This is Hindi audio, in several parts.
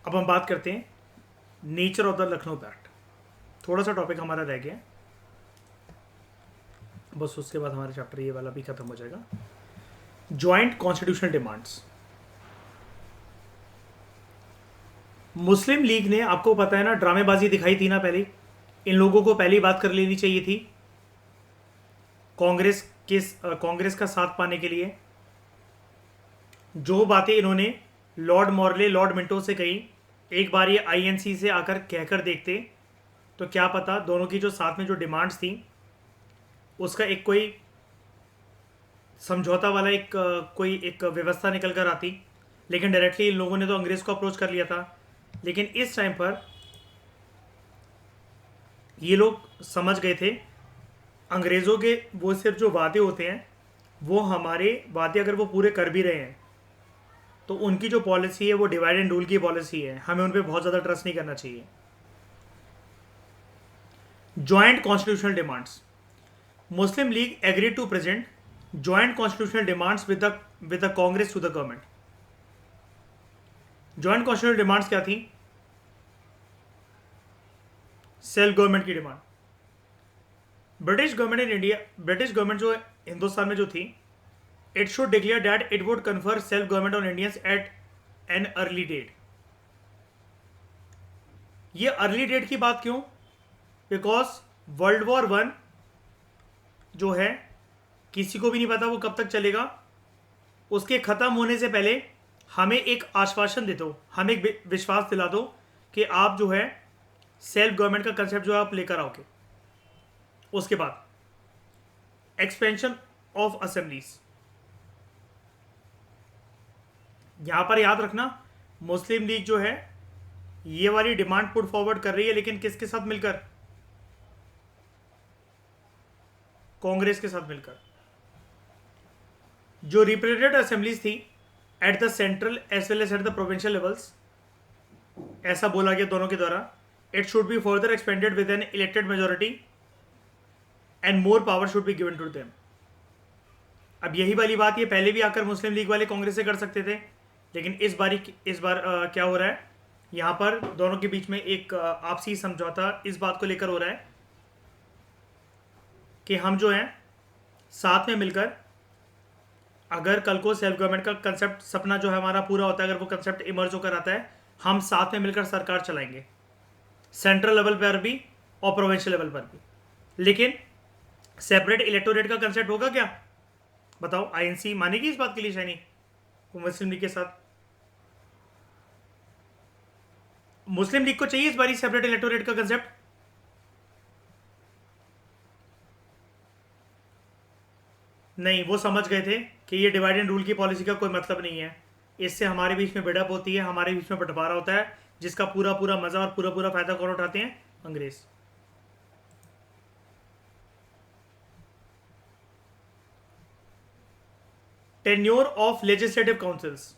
अब हम बात करते हैं nature of the Lucknow pact. थोड़ा सा टॉपिक हमारा रह गया, बस उसके बाद हमारा चैप्टर ये वाला भी खत्म हो जाएगा। Joint constitutional demands. Muslim League ने, आपको पता है ना, ड्रामेबाजी दिखाई थी ना पहले। इन लोगों को पहली बात कर लेनी चाहिए थी कांग्रेस का साथ पाने के लिए। जो बातें इन्होंने लॉर्ड मॉर्ले, लॉर्ड मिंटो से कही, एक बार ये आईएनसी से आकर कहकर देखते तो क्या पता दोनों की जो साथ में जो डिमांड्स थी उसका एक कोई समझौता वाला कोई एक व्यवस्था निकल कर आती। लेकिन डायरेक्टली इन लोगों ने तो अंग्रेज़ को अप्रोच कर लिया था। लेकिन इस टाइम पर ये लोग समझ गए थे अंग्रेज़ों के वो सिर्फ जो वादे होते हैं, वो हमारे वादे अगर वो पूरे कर भी रहे हैं तो उनकी जो पॉलिसी है वो डिवाइड एंड रूल की पॉलिसी है, हमें उन पर बहुत ज़्यादा ट्रस्ट नहीं करना चाहिए। Joint constitutional demands. Muslim League agree to present joint constitutional demands with the Congress to the government. Joint constitutional demands क्या थी? सेल्फ गवर्नमेंट की demand. British government in India, British government जो हिंदुस्तान में जो थी, it should declare that it would confer self government on Indians at an early date. ये अर्ली डेट की बात क्यों? बिकॉज वर्ल्ड वॉर वन जो है किसी को भी नहीं पता वो कब तक चलेगा। उसके ख़त्म होने से पहले हमें एक आश्वासन दे दो, हमें एक विश्वास दिला दो कि आप जो है सेल्फ गवर्नमेंट का कंसेप्ट जो है आप लेकर आओगे। उसके बाद एक्सपेंशन ऑफ असेंबलीज। यहां पर याद रखना मुस्लिम लीग जो है ये वाली डिमांड पुट फॉरवर्ड कर रही है, लेकिन किसके साथ मिलकर? कांग्रेस के साथ मिलकर। जो रिप्रेजेंटेटिव असेंबलीज थी at the central as well as at the provincial levels, ऐसा बोला गया दोनों के द्वारा, it should be further expanded with an elected majority and more power should be given to them. अब यही वाली बात ये पहले भी आकर मुस्लिम लीग वाले कांग्रेस से कर सकते थे, लेकिन इस बार क्या हो रहा है, यहाँ पर दोनों के बीच में एक आपसी समझौता इस बात को लेकर हो रहा है कि हम जो हैं साथ में मिलकर, अगर कल को सेल्फ गवर्नमेंट का कंसेप्ट सपना जो है हमारा पूरा होता है, अगर वो कंसेप्ट इमर्ज होकर आता है, हम साथ में मिलकर सरकार चलाएंगे, सेंट्रल लेवल पर भी और प्रोविंशियल लेवल पर भी। लेकिन सेपरेट इलेक्टोरेट का कंसेप्ट होगा क्या? बताओ, आईएनसी मानेगी इस बात के लिए शायनी मुस्लिम लीग के साथ? मुस्लिम लीग को चाहिए इस बारी सेपरेट इलेक्टोरेट का कंसेप्ट? नहीं, वो समझ गए थे कि ये डिवाइड एंड रूल की पॉलिसी का कोई मतलब नहीं है। इससे हमारे बीच में बिल्डअप होती है, हमारे बीच में बंटवारा होता है, जिसका पूरा पूरा मजा और पूरा पूरा फायदा कौन उठाते हैं? अंग्रेज। Tenure of legislative councils.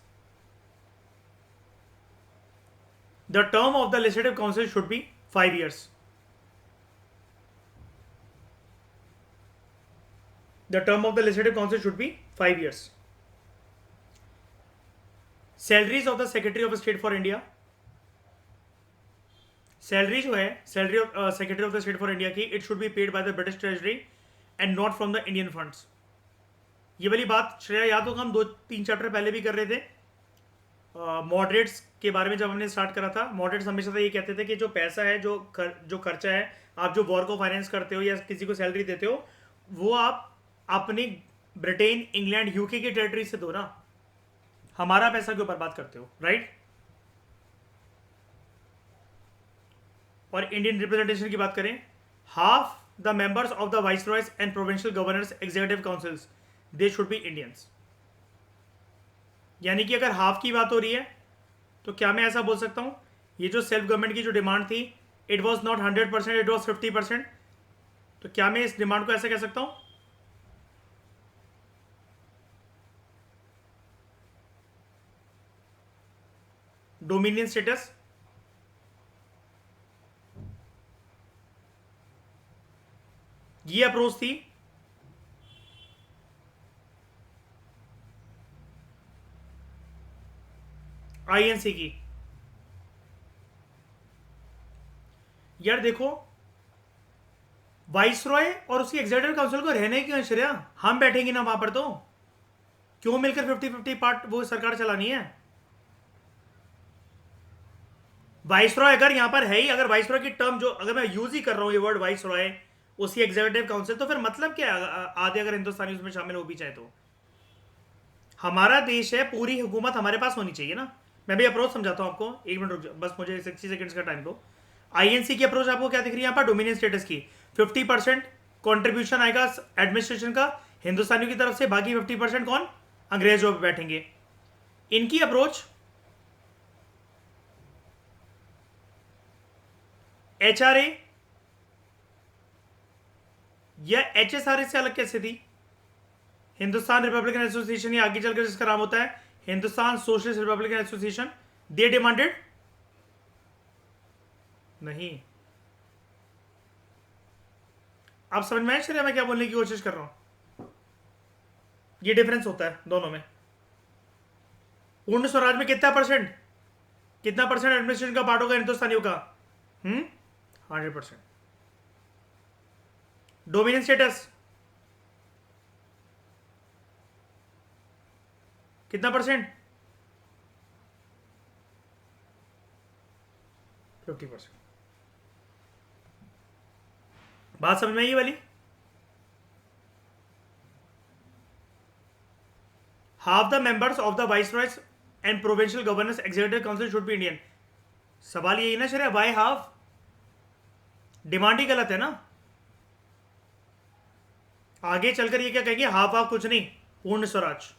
The term of the legislative council should be 5 years. The term of the legislative council should be 5 years. Salaries of the Secretary of State for India. Salary जो है, salary of secretary of the state for India की, it should be paid by the British treasury and not from the Indian funds. ये वाली बात श्रेया याद होगा, हम 2-3 चैप्टर पहले भी कर रहे थे। मॉडरेट्स के बारे में जब हमने स्टार्ट करा था, मॉडरेट्स हमेशा से ये कहते थे कि जो पैसा है, जो खर्चा है, आप जो वॉर को फाइनेंस करते हो या किसी को सैलरी देते हो, वो आप अपनी ब्रिटेन, इंग्लैंड, यूके की टेरिटरी से दो ना, हमारा पैसा क्यों बर्बाद करते हो, राइट? और इंडियन रिप्रेजेंटेशन की बात करें, half the members of the viceroys and provincial governors executive councils they should be Indians. यानी कि अगर हाफ की बात हो रही है तो क्या मैं ऐसा बोल सकता हूं, ये जो सेल्फ गवर्नमेंट की जो डिमांड थी, it was not 100%, it was 50%। तो क्या मैं इस डिमांड को ऐसा कह सकता हूं? Dominion status. ये अप्रोच थी आईएनसी की। यार देखो, वाइसरॉय और उसकी एग्जीक्यूटिव काउंसिल को रहने क्यों है श्रेया? हम बैठेंगे ना वहां पर, तो क्यों मिलकर 50-50 पार्ट वो सरकार चलानी है? वाइसरॉय अगर यहां पर है ही, अगर वाइसरॉय की टर्म जो अगर मैं यूज ही कर रहा हूं ये वर्ड वाइसरॉय, उसकी एग्जीक्यूटिव काउंसिल, तो फिर मतलब क्या है आधे अगर हिंदुस्तानी उसमें शामिल हो भी चाहे तो? हमारा देश है, पूरी हुकूमत हमारे पास होनी चाहिए ना। मैं भी अप्रोच समझाता हूँ आपको, एक मिनट रुक जाओ, बस मुझे 60 सेकंड्स का टाइम दो। आईएनसी की अप्रोच आपको क्या दिख रही है यहाँ पर? डोमिनियन स्टेटस की 50% कॉन्ट्रीब्यूशन आएगा एडमिनिस्ट्रेशन का हिंदुस्तानियों की तरफ से, बाकी 50% कौन? अंग्रेजों पे बैठेंगे। इनकी अप्रोच एचआरए या एचएसआरए से अलग कैसे थी? हिंदुस्तान रिपब्लिकन एसोसिएशन, या आगे चलकर जिसका नाम होता है Hindustan socialist Republican association, they demanded नहीं। आप समझ में आए चलिए मैं क्या बोलने की कोशिश कर रहा हूं? ये डिफरेंस होता है दोनों में। पूर्ण स्वराज में कितना परसेंट एडमिनिस्ट्रेशन का पार्ट होगा हिंदुस्तानियों का? 100%। डोमिनियन स्टेटस कितना परसेंट? 50%। बात समझ में आई ये वाली? Half the members of the viceroys and provincial governors executive council should be Indian. सवाल यही ना श्रेया, वाई हाफ? डिमांड ही गलत है ना। आगे चलकर ये क्या कहेंगे? हाफ हाफ कुछ नहीं, पूर्ण स्वराज।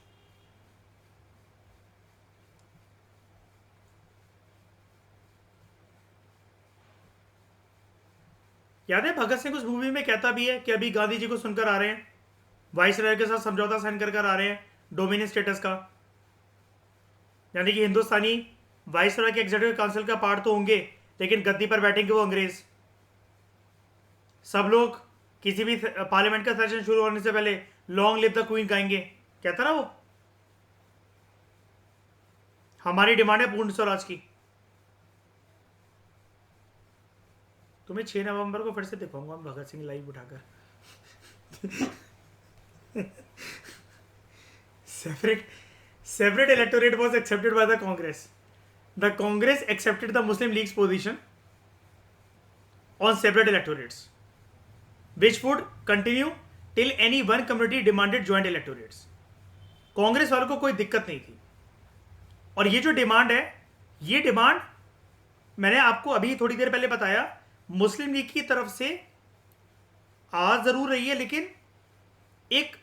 याद है भगत सिंह उस मूवी में कहता भी है कि अभी गांधी जी को सुनकर आ रहे हैं, वाइसरॉय के साथ समझौता साइन कर आ रहे हैं डोमिनियन स्टेटस का, यानी कि हिंदुस्तानी वाइसरॉय के एग्जीक्यूटिव काउंसिल का पार्ट तो होंगे, लेकिन गद्दी पर बैठेंगे वो अंग्रेज। सब लोग किसी भी पार्लियामेंट का सेशन शुरू होने से पहले लॉन्ग लिव द क्वीन गाएंगे, कहता ना वो। हमारी डिमांड है पूर्ण स्वराज की। तुम्हें 6 नवंबर को फिर से दिखाऊंगा भगत सिंह लाइव उठाकर। separate electorate was accepted by the Congress. The Congress accepted the Muslim League's position on separate electorates, which would continue till any one community demanded joint electorates. Congress वालों को कोई दिक्कत नहीं थी। और ये जो डिमांड है, ये डिमांड मैंने आपको अभी थोड़ी देर पहले बताया, मुस्लिम लीग की तरफ से आ जरूर रही है, लेकिन एक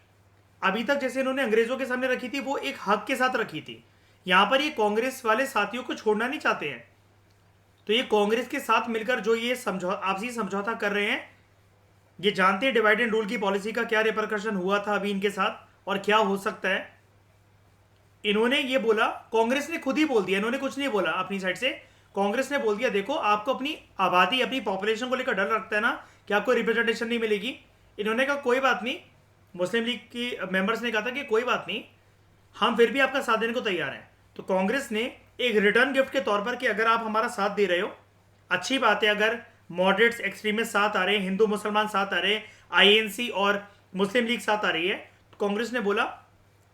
अभी तक जैसे इन्होंने अंग्रेजों के सामने रखी थी, वो एक हक के साथ रखी थी। यहां पर ये कांग्रेस वाले साथियों को छोड़ना नहीं चाहते हैं, तो ये कांग्रेस के साथ मिलकर जो ये आपसी समझौता कर रहे हैं, ये जानते हैं डिवाइड एंड रूल की पॉलिसी का क्या रिपरकशन हुआ था अभी इनके साथ और क्या हो सकता है। इन्होंने ये बोला, कांग्रेस ने खुद ही बोल दिया, इन्होंने कुछ नहीं बोला अपनी साइड से, कांग्रेस ने बोल दिया देखो आपको अपनी आबादी, अपनी पॉपुलेशन को लेकर डर लगता है ना कि आपको रिप्रेजेंटेशन नहीं मिलेगी। इन्होंने कहा कोई बात नहीं, मुस्लिम लीग की मेंबर्स ने कहा था कि कोई बात नहीं, हम फिर भी आपका साथ देने को तैयार हैं। तो कांग्रेस ने एक रिटर्न गिफ्ट के तौर पर कि अगर आप हमारा साथ दे रहे हो, अच्छी बात है, अगर मॉडरेट्स एक्सट्रीमिस्ट साथ आ रहे हैं, हिंदू मुसलमान साथ आ रहे हैं, आईएनसी और मुस्लिम लीग साथ आ रही है, तो कांग्रेस ने बोला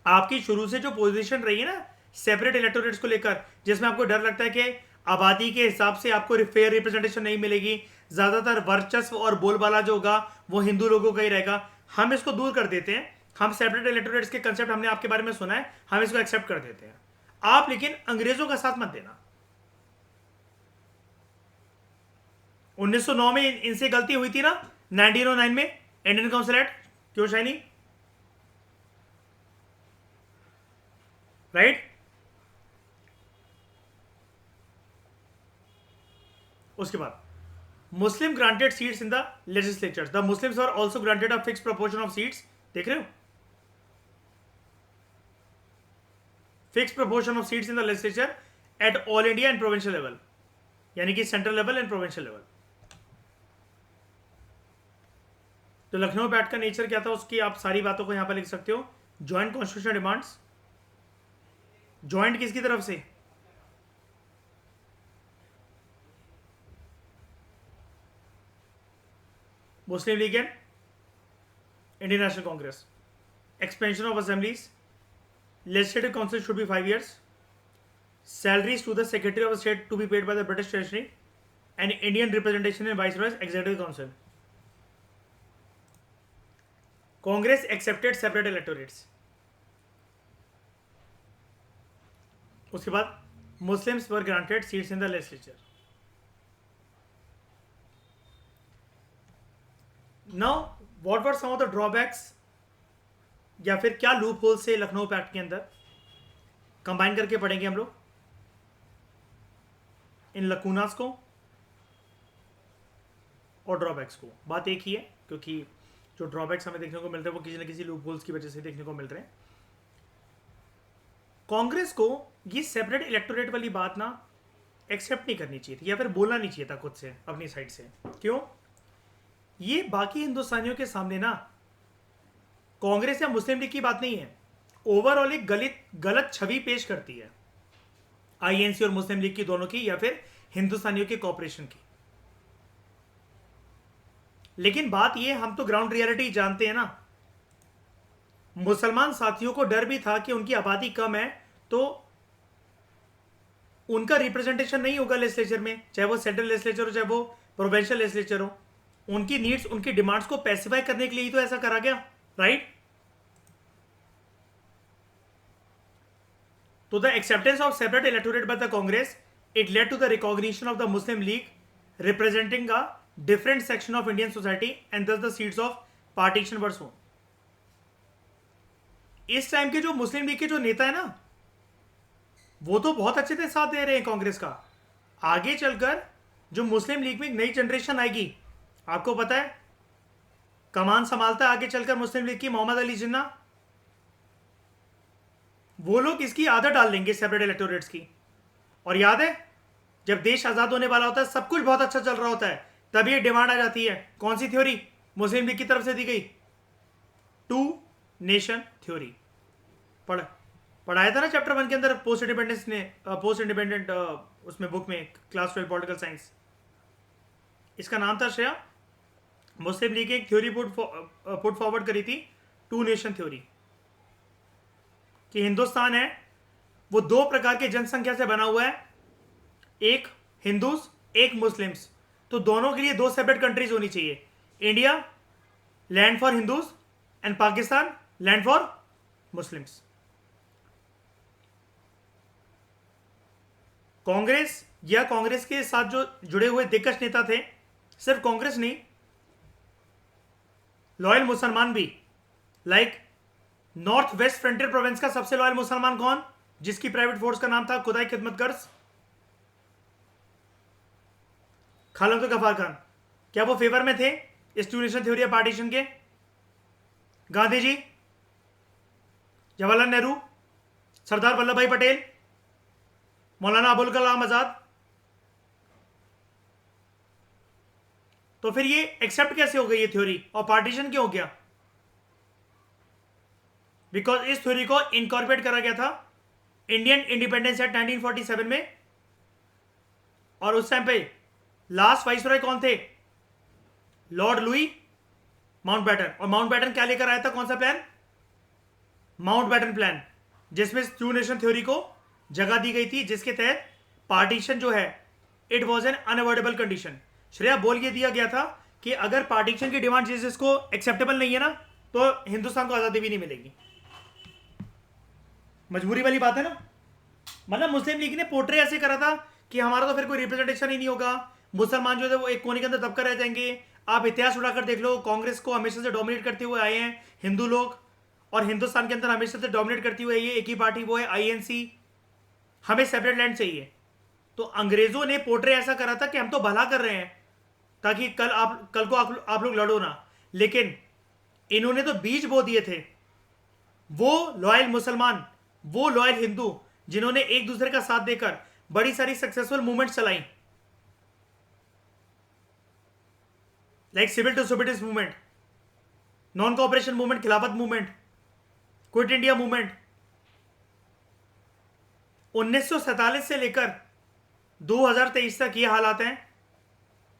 आपकी शुरू से जो पोजीशन रही है ना सेपरेट इलेक्टोरेट्स को लेकर, जिसमें आपको डर लगता है कि आबादी के हिसाब से आपको फेयर रिप्रेजेंटेशन नहीं मिलेगी, ज्यादातर वर्चस्व और बोलबाला जो होगा वो हिंदू लोगों का ही रहेगा, हम इसको दूर कर देते हैं। हम सेपरेट इलेक्टोरेट्स के कंसेप्ट हमने आपके बारे में सुना है, हम इसको एक्सेप्ट कर देते हैं, आप लेकिन अंग्रेजों का साथ मत देना। 1909 में इनसे गलती हुई थी ना, 1909 में इंडियन काउंसिल एक्ट, क्यों शाइनी? राइट? उसके बाद Muslim granted seats in the legislature, the Muslims are also granted a fixed proportion of seats, देख रहे हो, fixed proportion of seats in the legislature at all India and provincial level, यानी कि central level and provincial level. तो लखनऊ पैक्ट का नेचर क्या था, उसकी आप सारी बातों को यहां पर लिख सकते हो। ज्वाइंट कॉन्स्टिट्यूशनल डिमांड्स, ज्वाइंट किसकी तरफ से? Muslim League and Indian National Congress. Expansion of assemblies. Legislative council should be 5 years. Salaries to the Secretary of State to be paid by the British Treasury, and Indian representation in Viceroy's Executive Council. Congress accepted separate electorates. उसके बाद Muslims were granted seats in the legislature. Now, what were some of the drawbacks या फिर क्या लूप होल से लखनऊ पैक्ट के अंदर कंबाइन करके पढ़ेंगे हम लोग इन लकूनास को और ड्रॉबैक्स को. बात एक ही है, क्योंकि जो ड्रॉबैक्स हमें देखने को मिलते हैं वो किसी न किसी लूप होल्स की वजह से देखने को मिल रहे हैं. कांग्रेस को ये सेपरेट इलेक्टोरेट वाली बात ना एक्सेप्ट नहीं करनी चाहिए थी या फिर बोलना नहीं चाहिए था खुद से अपनी साइड से. क्यों? ये बाकी हिंदुस्तानियों के सामने ना कांग्रेस या मुस्लिम लीग की बात नहीं है, ओवरऑल एक गलत छवि पेश करती है आईएनसी और मुस्लिम लीग की दोनों की या फिर हिंदुस्तानियों के कॉपरेशन की. लेकिन बात ये, हम तो ग्राउंड रियलिटी जानते हैं ना. मुसलमान साथियों को डर भी था कि उनकी आबादी कम है तो उनका रिप्रेजेंटेशन नहीं होगा लेजिस्लेचर में, चाहे वो सेंट्रल लेजिस्लेचर हो चाहे वो प्रोविंशियल लेजिस्लेचर हो. उनकी नीड्स, उनकी डिमांड्स को पैसिफाई करने के लिए ही तो ऐसा करा गया, राइट? तो the acceptance of separate electorate by the Congress, it led to the recognition of the Muslim League representing a different section of Indian society and thus the seats of partition were sown. इस टाइम के जो मुस्लिम लीग के जो नेता है ना, वो तो बहुत अच्छे से साथ दे रहे हैं कांग्रेस का. आगे चलकर जो मुस्लिम लीग में एक नई जनरेशन आएगी, आपको पता है कमान संभालता है आगे चलकर मुस्लिम लीग की मोहम्मद अली जिन्ना, वो लोग इसकी आदत डाल देंगे सेपरेट इलेक्टोरेट्स की. और याद है जब देश आजाद होने वाला होता है, सब कुछ बहुत अच्छा चल रहा होता है, तभी एक डिमांड आ जाती है. कौन सी थ्योरी मुस्लिम लीग की तरफ से दी गई? 2 नेशन थ्योरी. पढ़ाया था ना चैप्टर 1 के अंदर पोस्ट इंडिपेंडेंट उसमें बुक में क्लास 12 पॉलिटिकल साइंस. इसका नाम था श्रेया, मुस्लिम लीग एक थ्योरी पुट फॉरवर्ड करी थी, 2 नेशन थ्योरी, कि हिंदुस्तान है वो 2 प्रकार के जनसंख्या से बना हुआ है, एक हिंदूज एक मुस्लिम्स. तो दोनों के लिए 2 सेपरेट कंट्रीज होनी चाहिए. India land for Hindus and Pakistan land for Muslims. Congress या कांग्रेस के साथ जो जुड़े हुए दिग्गज नेता थे, सिर्फ कांग्रेस नहीं, लॉयल मुसलमान भी, like north west frontier province का सबसे लॉयल मुसलमान कौन, जिसकी प्राइवेट फोर्स का नाम था खुदाई खिदमत गर्ज, खालम तो गफार खान. क्या वो फेवर में थे इस 2 नेशन थ्योरी पार्टीशन के? गांधी जी, जवाहरलाल नेहरू, सरदार वल्लभ भाई पटेल, मौलाना अबुल कलाम आजाद. तो फिर ये एक्सेप्ट कैसे हो गई ये थ्योरी और पार्टीशन क्यों हो गया? बिकॉज इस थ्योरी को इनकॉर्पोरेट करा गया था इंडियन इंडिपेंडेंस एक्ट 1947 में. और उस टाइम पे लास्ट वाइसरॉय कौन थे? Lord Louis Mountbatten. और माउंटबैटन क्या लेकर आया था? कौन सा प्लान? माउंटबैटन प्लान, जिसमें 2 नेशन थ्योरी को जगह दी गई थी, जिसके तहत पार्टीशन जो है it was an unavoidable condition. Shreya बोल ये दिया गया था कि अगर पार्टीशन की डिमांड जिसको एक्सेप्टेबल नहीं है ना, तो हिंदुस्तान को आजादी भी नहीं मिलेगी. मजबूरी वाली बात है ना. मतलब मुस्लिम लीग ने पोर्ट्रे ऐसे करा था कि हमारा तो फिर कोई रिप्रेजेंटेशन ही नहीं होगा, मुसलमान जो है वो एक कोने के अंदर दबकर रह जाएंगे. आप इतिहास उठाकर देख लो, कांग्रेस को हमेशा से डोमिनेट करते हुए आए हैं हिंदू लोग, और हिंदुस्तान के अंदर हमेशा से डोमिनेट करती हुई ये एक ही पार्टी, वो है आईएनसी. हमें सेपरेट लैंड चाहिए. तो अंग्रेजों ने पोर्ट्रे ऐसा करा था कि हम तो भला कर रहे हैं ताकि कल को आप लोग लड़ो ना. लेकिन इन्होंने तो बीज बो दिए थे. वो लॉयल मुसलमान, वो लॉयल हिंदू, जिन्होंने एक दूसरे का साथ देकर बड़ी सारी सक्सेसफुल मूवमेंट चलाई, like civil disobedience movement, non cooperation movement, Khilafat movement, quit India movement. 1947 से लेकर 2023 तक ये हालात हैं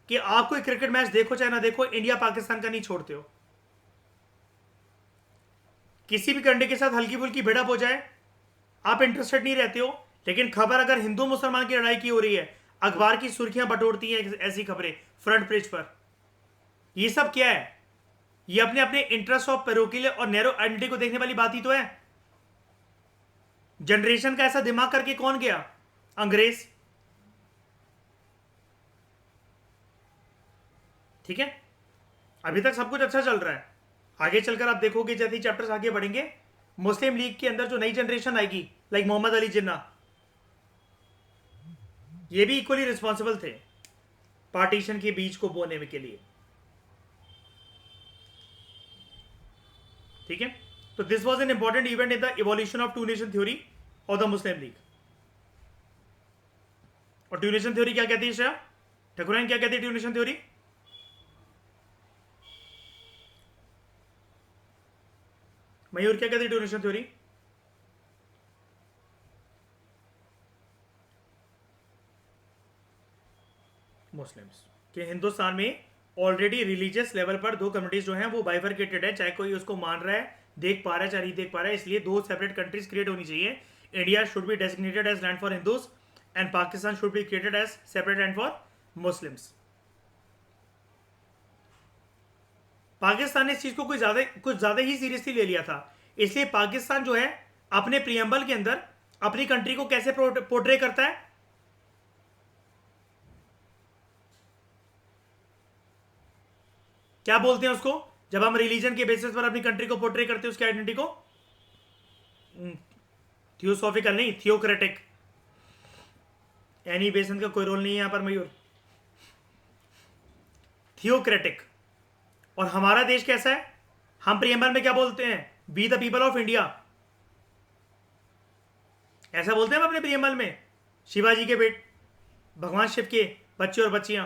कि आप कोई क्रिकेट मैच देखो चाहे ना देखो, इंडिया पाकिस्तान का नहीं छोड़ते हो। किसी भी कंट्री के साथ हल्की फुल्की भिड़प हो जाए, आप इंटरेस्टेड नहीं रहते हो। लेकिन खबर अगर हिंदू मुसलमान की लड़ाई की हो रही है, अखबार की सुर्खियां बटोरती हैं ऐसी खबरें फ्रंट पेज पर। ये सब क्या है? ये अपने अपने इंटरेस्ट ऑफ पेरोकिले और नैरो आइडेंटिटी को देखने वाली बात ही तो है। जनरेशन का ऐसा दिमाग करके कौन गया? अंग्रेज। ठीक है, अभी तक सब कुछ अच्छा चल रहा है। आगे चलकर आप देखोगे जैसे ही चैप्टर्स आगे बढ़ेंगे, मुस्लिम लीग के अंदर जो नई जनरेशन आएगी, लाइक मोहम्मद अली जिन्ना, ये भी इक्वली रिस्पॉन्सिबल थे पार्टीशन के बीच को बोने के लिए। ठीक है, तो this was an important event in the evolution of two nation theory of the Muslim League. और टू नेशन थ्योरी क्या कहती है श्रेया ठाकुरान, क्या कहती है टू नेशन थ्योरी? मयूर क्या कहती है टू नेशन थ्योरी? मुस्लिम्स कि हिंदुस्तान में ऑलरेडी रिलीजियस लेवल पर दो कम्युनिटीज जो हैं वो बाइफरकेटेड है, चाहे कोई उसको मान रहा है, देख पा रहा है, चाहे नहीं देख पा रहा है। इसलिए दो सेपरेट कंट्रीज क्रिएट होनी चाहिए। India should be designated as land for Hindus and Pakistan should be created as separate land for Muslims. Pakistan ने इस चीज को कुछ ज्यादा ही सीरियसली ले लिया था। इसलिए पाकिस्तान जो है अपने प्रियम्बल के अंदर अपनी कंट्री को कैसे पोर्ट्रे करता है? क्या बोलते हैं उसको जब हम रिलीजन के बेसिस पर अपनी कंट्री को पोर्ट्रे करते हैं, उसकी आइडेंटिटी को? थियोसॉफिकल नहीं, थियोक्रेटिक। एनी बेसन का कोई रोल नहीं है यहां पर मयूर। थियोक्रेटिक। और हमारा देश कैसा है? हम प्रियम्बल में क्या बोलते हैं? Be the people of India, ऐसा बोलते हैं हम अपने प्रियम्बल में। शिवाजी के बेट, भगवान शिव के बच्चे और बच्चियां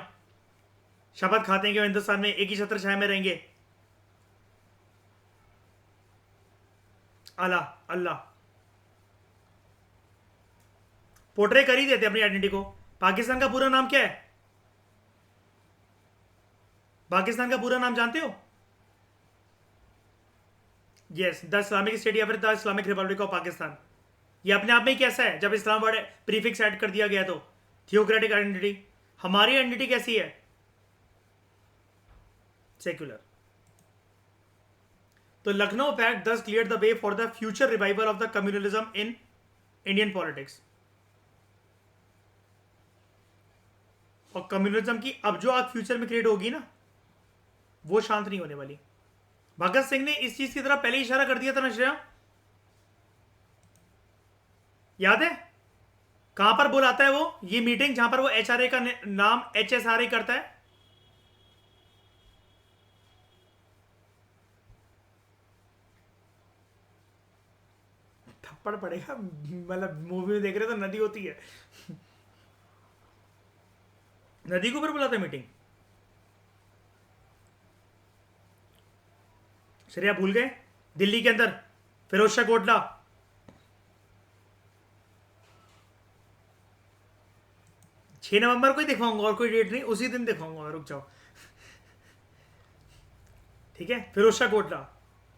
शपथ खाते हैं कि वो हिंदुस्तान में एक ही छत्र छाया में रहेंगे। अल्लाह अल्लाह पोर्ट्रे कर ही देते अपनी आइडेंटिटी को। पाकिस्तान का पूरा नाम क्या है? पाकिस्तान का पूरा नाम जानते हो? यस, द इस्लामिक स्टेट या फिर the Islamic Republic of Pakistan. ये अपने आप में ही कैसा है जब इस्लाम वर्ड प्रीफिक्स ऐड कर दिया गया तो? Theocratic identity. हमारी आइडेंटिटी कैसी है? सेक्युलर। तो लखनऊ पैक्ट दस clear the way for the future revival of the communalism in Indian politics. और कम्युनलिज्म की अब जो आज फ्यूचर में क्रिएट होगी ना, वो शांत नहीं होने वाली। भगत सिंह ने इस चीज की तरफ पहले इशारा कर दिया था ना श्रेया, याद है? कहां पर बुलाता है वो ये मीटिंग जहां पर वो एचआरए का नाम एचएसआरए करता है? थप्पड़ पड़ेगा, मतलब मूवी में देख रहे तो नदी होती है, नदी के ऊपर बुलाता है मीटिंग। श्रेया भूल गए? दिल्ली के अंदर फिरोज शाह कोटला, 6 नवंबर को ही दिखाऊंगा और कोई डेट नहीं, उसी दिन दिखाऊंगा, रुक जाओ। ठीक है, फिरोज शाह कोटला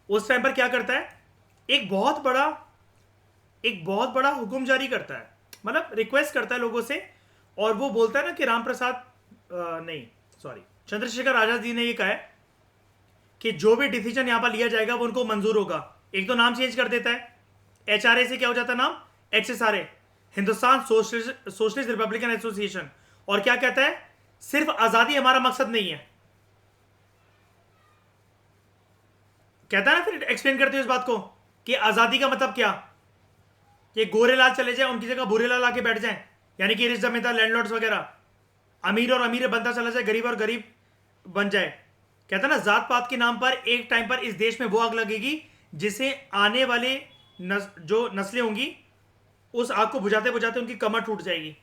उस टाइम पर क्या करता है? एक बहुत बड़ा हुक्म जारी करता है, मतलब रिक्वेस्ट करता है लोगों से। और वो बोलता है ना कि राम प्रसाद नहीं सॉरी चंद्रशेखर आजाद जी ने ये कहा है कि जो भी डिसीजन यहां पर लिया जाएगा वो उनको मंजूर होगा। एक तो नाम चेंज कर देता है, एचआरए से क्या हो जाता है नाम? HSRA, Hindustan socialist Republican association. और क्या कहता है? सिर्फ आजादी हमारा मकसद नहीं है, कहता है ना, फिर एक्सप्लेन करते हो इस बात को कि आजादी का मतलब क्या? कि गोरे लाल चले जाए, उनकी जगह भूरे लाल आके बैठ जाए, यानी कि रिच जमींदार लैंडलॉर्ड्स वगैरह, अमीर और अमीर बनता चला जाए, गरीब और गरीब बन जाए। कहता ना, जात पात के नाम पर एक टाइम पर इस देश में वो आग लगेगी जिसे आने वाले जो नस्लें होंगी उस आग को बुझाते बुझाते उनकी कमर टूट जाएगी।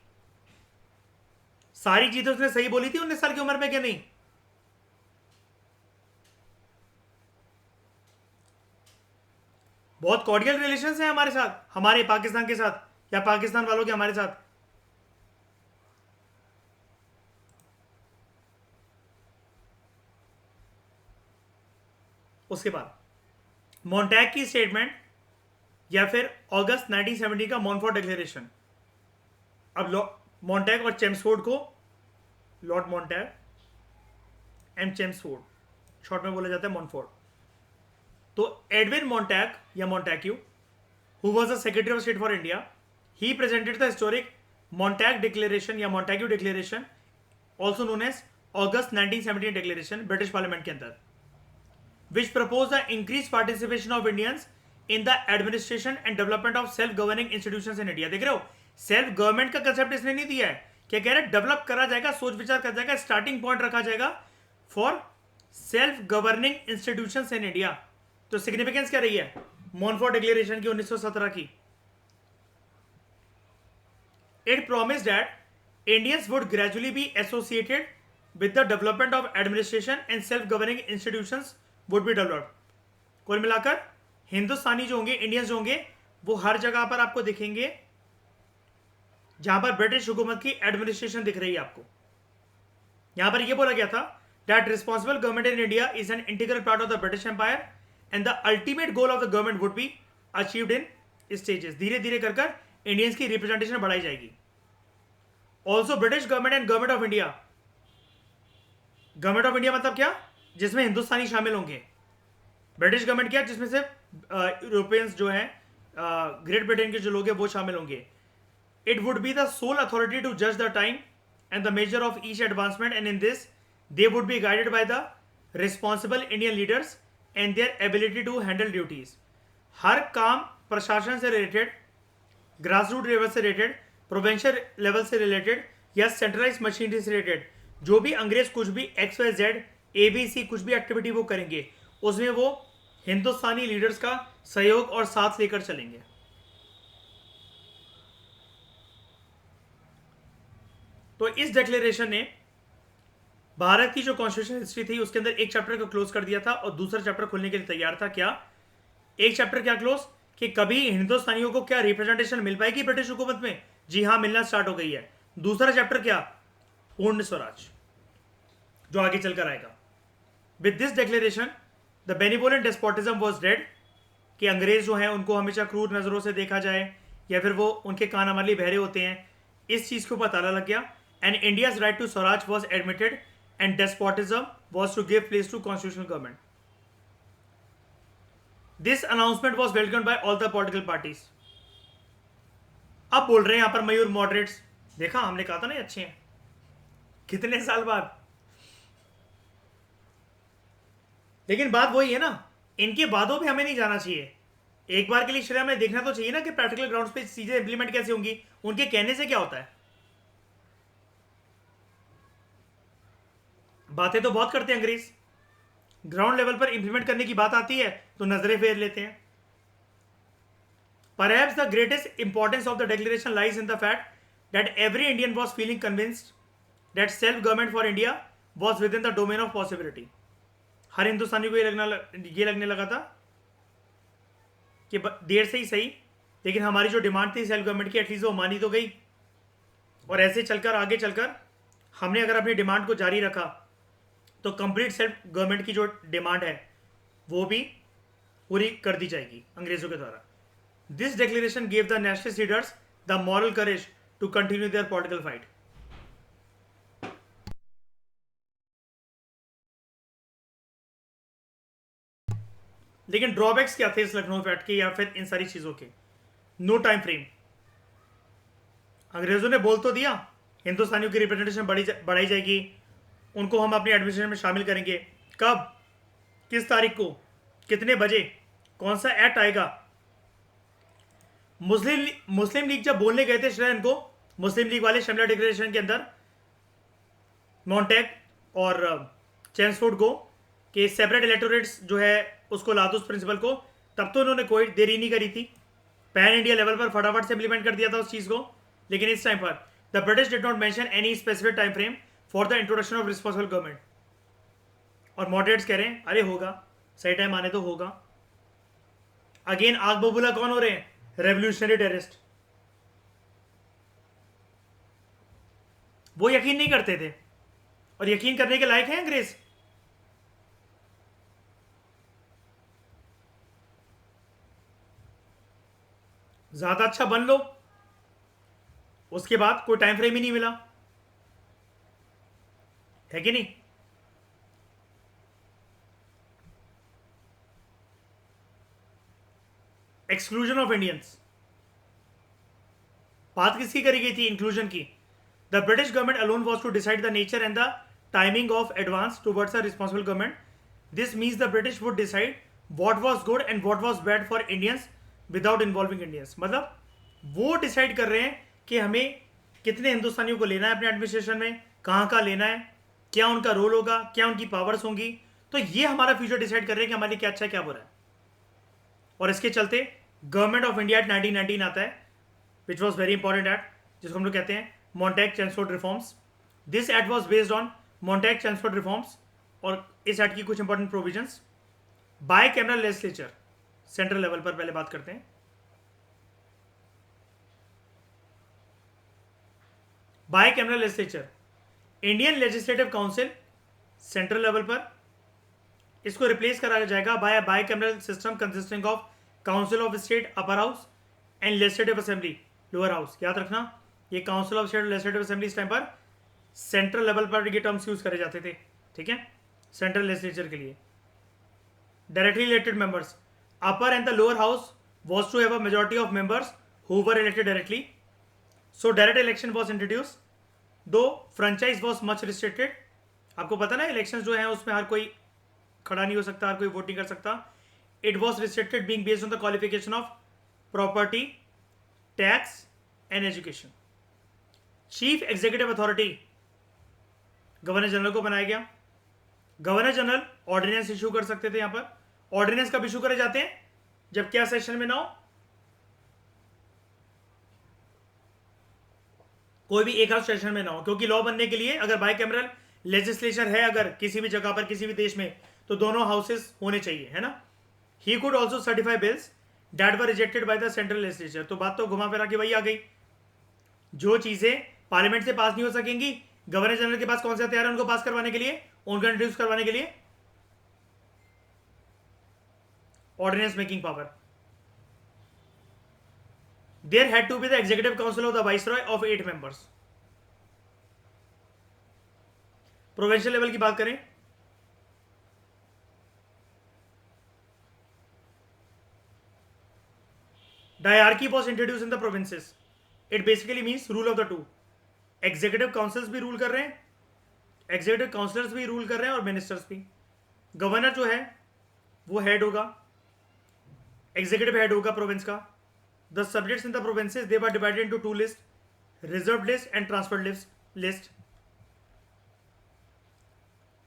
सारी चीजें उसने सही बोली थी 19 साल की उम्र में, क्या नहीं? बहुत कॉर्डियल रिलेशन है हमारे साथ, हमारे पाकिस्तान के साथ या पाकिस्तान वालों के हमारे साथ। उसके बाद मॉन्टैग की स्टेटमेंट या फिर अगस्त 1970 का मॉनफोर्ड डिक्लेरेशन। अब मॉन्टैग और चेम्सफोर्ड को, Lord Montagu and Chelmsford, short में बोला जाता है मॉनफोर्ड। तो एडविन मॉन्टैग या Montagu, who was the secretary of state for India, he presented the historic Montagu declaration या Montagu declaration, also known as August 1917 declaration, British parliament के अंदर, which proposed the increased participation of Indians in the administration and development of self-governing institutions in India। देख रहे हो, सेल्फ गवर्नमेंट का कंसेप्ट इसने नहीं दिया है, क्या कह रहे हैं, डेवलप करा जाएगा, सोच विचार करा जाएगा, स्टार्टिंग पॉइंट रखा जाएगा for self governing institutions in India. तो सिग्निफिकेंस क्या रही है मॉनफोर्ड डिक्लेरेशन की 1917 की? It promised that Indians would gradually be associated with the development of administration and self governing institutions would be developed. कुल मिलाकर हिंदुस्तानी जो होंगे, इंडियंस जो होंगे, वो हर जगह पर आपको दिखेंगे जहां पर ब्रिटिश हुकूमत की एडमिनिस्ट्रेशन दिख रही है आपको। यहां पर यह बोला गया था that responsible government in India is an integral part of the British empire and the ultimate goal of the government would be achieved in stages. धीरे धीरे कर इंडियंस की रिप्रेजेंटेशन बढ़ाई जाएगी। Also British government and government of India, government of India मतलब क्या, जिसमें हिंदुस्तानी शामिल होंगे। ब्रिटिश गवर्नमेंट क्या, जिसमें से यूरोपियंस जो हैं, ग्रेट ब्रिटेन के जो लोग हैं वो शामिल होंगे। It would be the sole authority to जज the time and the measure of each advancement and in this they would be guided by the responsible Indian leaders and their ability to handle duties. हर काम प्रशासन से रिलेटेड, ग्रास रूट लेवल से रिलेटेड, प्रोविंशियल लेवल से रिलेटेड या सेंट्रलाइज मशीनरी से रिलेटेड, जो भी अंग्रेज कुछ भी XYZ ABC कुछ भी एक्टिविटी वो करेंगे, उसमें वो हिंदुस्तानी लीडर्स का सहयोग और साथ लेकर चलेंगे। तो इस डिक्लेरेशन ने भारत की जो कॉन्स्टिट्यूशन हिस्ट्री थी उसके अंदर एक चैप्टर को क्लोज कर दिया था और दूसरा चैप्टर खोलने के लिए तैयार था। क्या एक चैप्टर क्या क्लोज, कि कभी हिंदुस्तानियों को क्या रिप्रेजेंटेशन मिल पाएगी ब्रिटिश हुकूमत में? जी हाँ, मिलना स्टार्ट हो गई है। दूसरा चैप्टर क्या, पूर्ण स्वराज, जो आगे चलकर आएगा। With this declaration the benevolent despotism was dead, कि अंग्रेज जो हैं उनको हमेशा क्रूर नजरों से देखा जाए या फिर वो उनके कान हमारे लिए बहरे होते हैं, इस चीज के ऊपर ताला लग गया। And India's right to swaraj was admitted and despotism was to give place to constitutional government. This announcement was welcomed by all the political parties. अब बोल रहे हैं यहां पर मयूर मॉडरेट्स, देखा हमने कहा था ना अच्छे हैं, कितने साल बाद। लेकिन बात वही है ना, इनके बातों पे हमें नहीं जाना चाहिए। एक बार के लिए श्रेय हमें देखना तो चाहिए ना कि प्रैक्टिकल ग्राउंड्स पे चीजें इंप्लीमेंट कैसे होंगी, उनके कहने से क्या होता है। बातें तो बहुत करते हैं अंग्रेज, ग्राउंड लेवल पर इंप्लीमेंट करने की बात आती है तो नजरें फेर लेते हैं। Perhaps the greatest importance of the declaration lies in the fact that every Indian was feeling convinced that self-government for India was within the domain of possibility। हर हिंदुस्तानी को ये लगने लगा था कि देर से ही सही, लेकिन हमारी जो डिमांड थी सेल्फ गवर्नमेंट की एटलीस्ट वो मानी तो गई। और ऐसे चलकर आगे चलकर हमने अगर अपनी डिमांड को जारी रखा तो कंप्लीट सेल्फ गवर्नमेंट की जो डिमांड है वो भी पूरी कर दी जाएगी अंग्रेजों के द्वारा। This declaration gave the nationalist leaders the moral courage to continue their political fight। लेकिन ड्रॉबैक्स क्या थे इस लखनऊ फैक्ट के या फिर इन सारी चीजों के? No time frame. अंग्रेजों ने बोल तो दिया हिंदुस्तानियों की रिप्रेजेंटेशन बढ़ाई जाएगी, उनको हम अपनी एडमिनिस्ट्रेशन में शामिल करेंगे। कब, किस तारीख को, कितने बजे, कौन सा एक्ट आएगा? मुस्लिम लीग जब बोलने गए थे श्रेय इनको, मुस्लिम लीग वाले शिमला डिक्लेरेशन के अंदर मॉन्टैग और चेम्सफोर्ड को कि सेपरेट इलेक्टोरेट्स जो है उसको ला दो उस प्रिंसिपल को, तब तो उन्होंने कोई देरी नहीं करी थी, पैन इंडिया लेवल पर फटाफट से इंप्लीमेंट कर दिया था उस चीज को। लेकिन इस टाइम पर the British did not mention any specific time frame for the introduction of responsible government. और मॉडरेट्स कह रहे हैं अरे होगा, सही टाइम आने तो होगा। अगेन आग बबूला कौन हो रहे हैं? Revolutionary terrorist. वो यकीन नहीं करते थे और यकीन करने के लायक हैं अंग्रेज। ज्यादा अच्छा बन लो, उसके बाद कोई टाइम फ्रेम ही नहीं मिला, है कि नहीं? एक्सक्लूजन ऑफ इंडियंस, बात किसकी करी गई थी? इंक्लूजन की. The British government alone was to decide the nature and the timing of advance towards a responsible government. This means the British would decide what was good and what was bad for Indians without involving Indians. मतलब वो डिसाइड कर रहे हैं कि हमें कितने हिंदुस्तानियों को लेना है अपने एडमिनिस्ट्रेशन में, कहाँ का लेना है, क्या उनका रोल होगा, क्या उनकी पावर्स होंगी. तो ये हमारा फ्यूचर डिसाइड कर रहे हैं कि हमारे लिए क्या अच्छा है क्या बुरा है. और इसके चलते गवर्नमेंट ऑफ इंडिया एट 1919 आता है, which was very important act, जिसको हम लोग कहते हैं Montagu Chelmsford reforms. This act was based on Montagu Chelmsford reforms. और इस एक्ट की कुछ important provisions. Bicameral legislature, central level पर पहले बात करते हैं. Bicameral legislature, Indian legislative council central level पर, इसको रिप्लेस करा जाएगा by bicameral system consisting of council of state upper house and legislative assembly lower house. याद रखना, ये काउंसिल ऑफ स्टेट और लेजिस्लेटिव असेंबली इस टाइम पर सेंट्रल लेवल पर ये टर्म्स यूज करे जाते थे. ठीक है, सेंट्रल लेजिस्लेचर के लिए. Directly elected members, upper and the lower house was to have a majority of members who were elected directly. So direct election was introduced, though franchise was much restricted. आपको पता ना इलेक्शंस जो हैं उसमें हर कोई खड़ा नहीं हो सकता, हर कोई वोट नहीं कर सकता. It was restricted being based on the qualification of property, tax and education. Chief executive authority governor general को बनाया गया. गवर्नर जनरल ऑर्डिनेंस इशू कर सकते थे. यहां पर ऑर्डिनेंस कब इशू करे जाते हैं? जब क्या सेशन में ना हो, कोई भी एक हाउस सेशन में ना हो. क्योंकि लॉ बनने के लिए अगर बाय कैमरल लेजिस्लेचर है अगर किसी भी जगह पर किसी भी देश में, तो दोनों हाउसेस होने चाहिए, है ना. He could also certify bills that were rejected by the central legislature. तो बात तो घुमा फिरा के वही आ गई, जो चीजें पार्लियामेंट से पास नहीं हो सकेंगी, गवर्नर जनरल के पास कौन सा हथियार है उनको पास करवाने के लिए, उनको इंट्रोड्यूस करवाने के लिए? Ordinance making power. There had to be the executive council of the viceroy of 8 members. Provincial level की बात करें, dyarchy was introduce in the provinces. It basically means rule of the two. Executive councils भी रूल कर रहे हैं, एग्जीक्यूटिव काउंसिलर्स भी रूल कर रहे हैं और मिनिस्टर्स भी. गवर्नर जो है वो हेड होगा, एग्जीक्यूटिव हेड होगा प्रोविंस का. The subjects in the provinces, they were divided into two lists, reserved list and transferred list.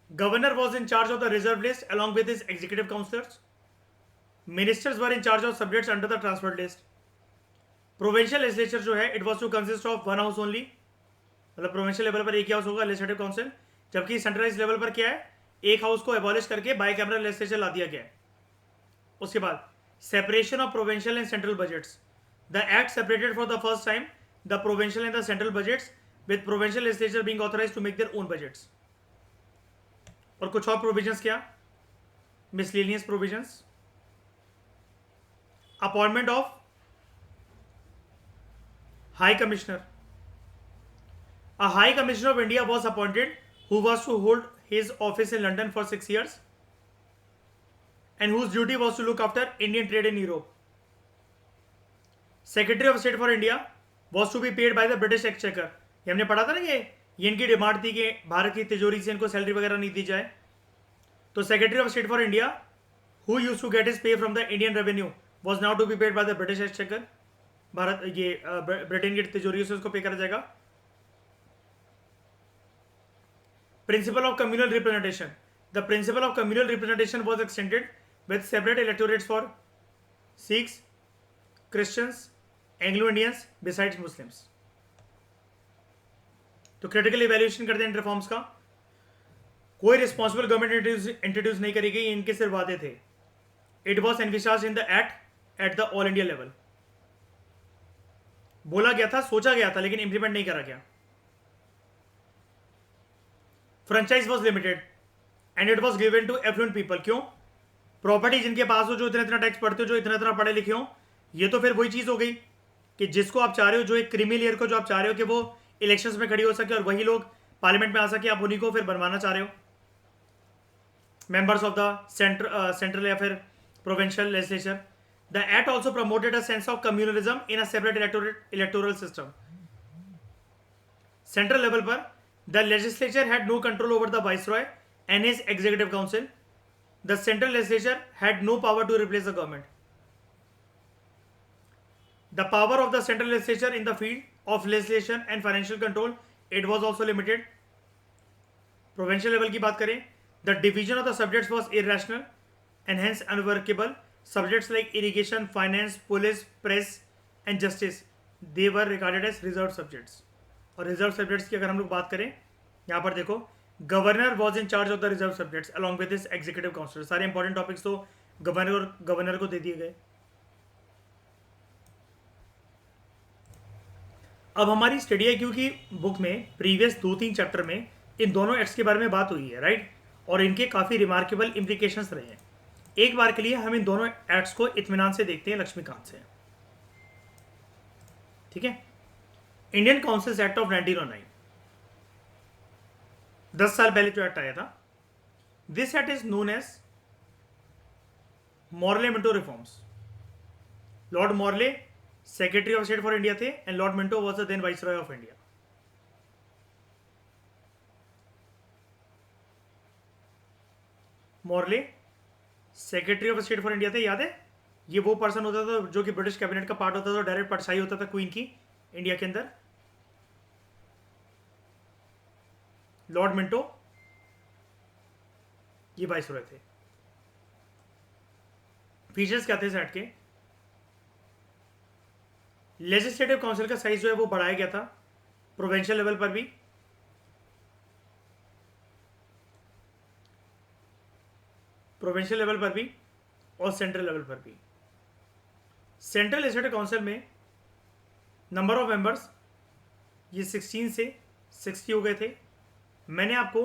Governor was in charge of the reserved list along with his executive councillors. Ministers were in charge of subjects under the transferred list. Provincial legislature जो है, it was to consist of one house only. मतलब प्रोविंशियल लेवल पर एक ही हाउस होगा, लेजिस्लेटिव काउंसिल. जबकि सेंट्रलाइज लेवल पर क्या है, एक हाउस को एबॉलिश करके बाय कैमरल लेजिस्लेचर ला दिया गया है. उसके बाद separation of provincial and central budgets. The act separated for the first time the provincial and the central budgets, with provincial legislature being authorized to make their own budgets. और कुछ और provisions क्या? Miscellaneous provisions. Appointment of High Commissioner. A High Commissioner of India was appointed, who was to hold his office in London for 6 years, and whose duty was to look after Indian trade in Europe. Secretary of state for India was to be paid by the British exchequer. ये हमने पढ़ा था ना, ये इनकी डिमांड थी कि भारत की तिजोरी से इनको सैलरी वगैरह नहीं दी जाए. तो secretary of state for India who used to get his pay from the Indian revenue was now to be paid by the British exchequer. Bharat ये ब्रिटेन की तिजोरी से उसको पे करा जाएगा. Principle of communal representation. The principle of communal representation was extended with separate electorates for Sikhs, Christians, Anglo Indians besides Muslims. तो क्रिटिकल इवैल्यूएशन करते हैं रिफॉर्म्स का. कोई रिस्पॉन्सिबल गवर्नमेंट इंट्रोड्यूस नहीं करी गई, इनके सिर्फ वादे थे. It was envisaged in the act at the all India level. बोला गया था, सोचा गया था, लेकिन इंप्लीमेंट नहीं करा गया. Franchise was limited and it was given to affluent people. क्यों? प्रॉपर्टी जिनके पास हो, जो इतना इतना टैक्स पढ़ते हो, जो इतना इतना पढ़े लिखे हो, ये तो फिर वही चीज हो गई. कि जिसको आप चाह रहे हो, जो एक क्रीमी लेयर को जो आप चाह रहे हो कि वो इलेक्शंस में खड़ी हो सके और वही लोग पार्लियामेंट में आ सके, आप उन्हीं को फिर बनवाना चाह रहे हो members of the central या फिर provincial legislature. The act also promoted a sense of communalism in a separate electoral system. Central level पर the legislature had no control over the viceroy and his executive council. The central legislature had no power to replace the government. The power of the central legislature in the field of legislation and financial control, it was also limited. Provincial level की बात करें, the division of the subjects was irrational and hence unworkable. Subjects like irrigation, finance, police, press and justice, they were regarded as reserved subjects. और reserved subjects की अगर हम लोग बात करें, यहाँ पर देखो, governor was in charge of the reserve subjects along with this executive council. सारे इंपॉर्टेंट टॉपिक्स तो गवर्नर को दे दिए गए. अब हमारी स्टडी IQ की बुक में प्रीवियस 2-3 चैप्टर में इन दोनों एक्ट्स के बारे में बात हुई है, राइट, और इनके काफ़ी रिमार्केबल इम्प्लीकेशंस रहे हैं. एक बार के लिए हम इन दोनों एक्ट्स को इत्मीनान से देखते हैं लक्ष्मीकांत से. ठीक है. इंडियन काउंसिल्स एक्ट ऑफ 1909, 10 साल पहले जो एक्ट आया था. This act is known as Morley Minto reforms. Lord Morley secretary of state for India थे and Lord Minto was the then viceroy of India. Morley secretary of state for India थे, याद है. ये वो पर्सन होता था जो कि ब्रिटिश कैबिनेट का पार्ट होता था, डायरेक्ट पटसाई होता था क्वीन की इंडिया के अंदर. लॉर्ड मिंटो ये वाइसरॉय थे. फीचर्स क्या थे इस एक्ट के? लेजिस्लेटिव काउंसिल का साइज जो है वो बढ़ाया गया था प्रोविंशियल लेवल पर भी. प्रोविंशियल लेवल पर भी और सेंट्रल लेवल पर भी. सेंट्रल लेजिस्लेटिव काउंसिल में नंबर ऑफ मेंबर्स ये 16 से 60 हो गए थे. मैंने आपको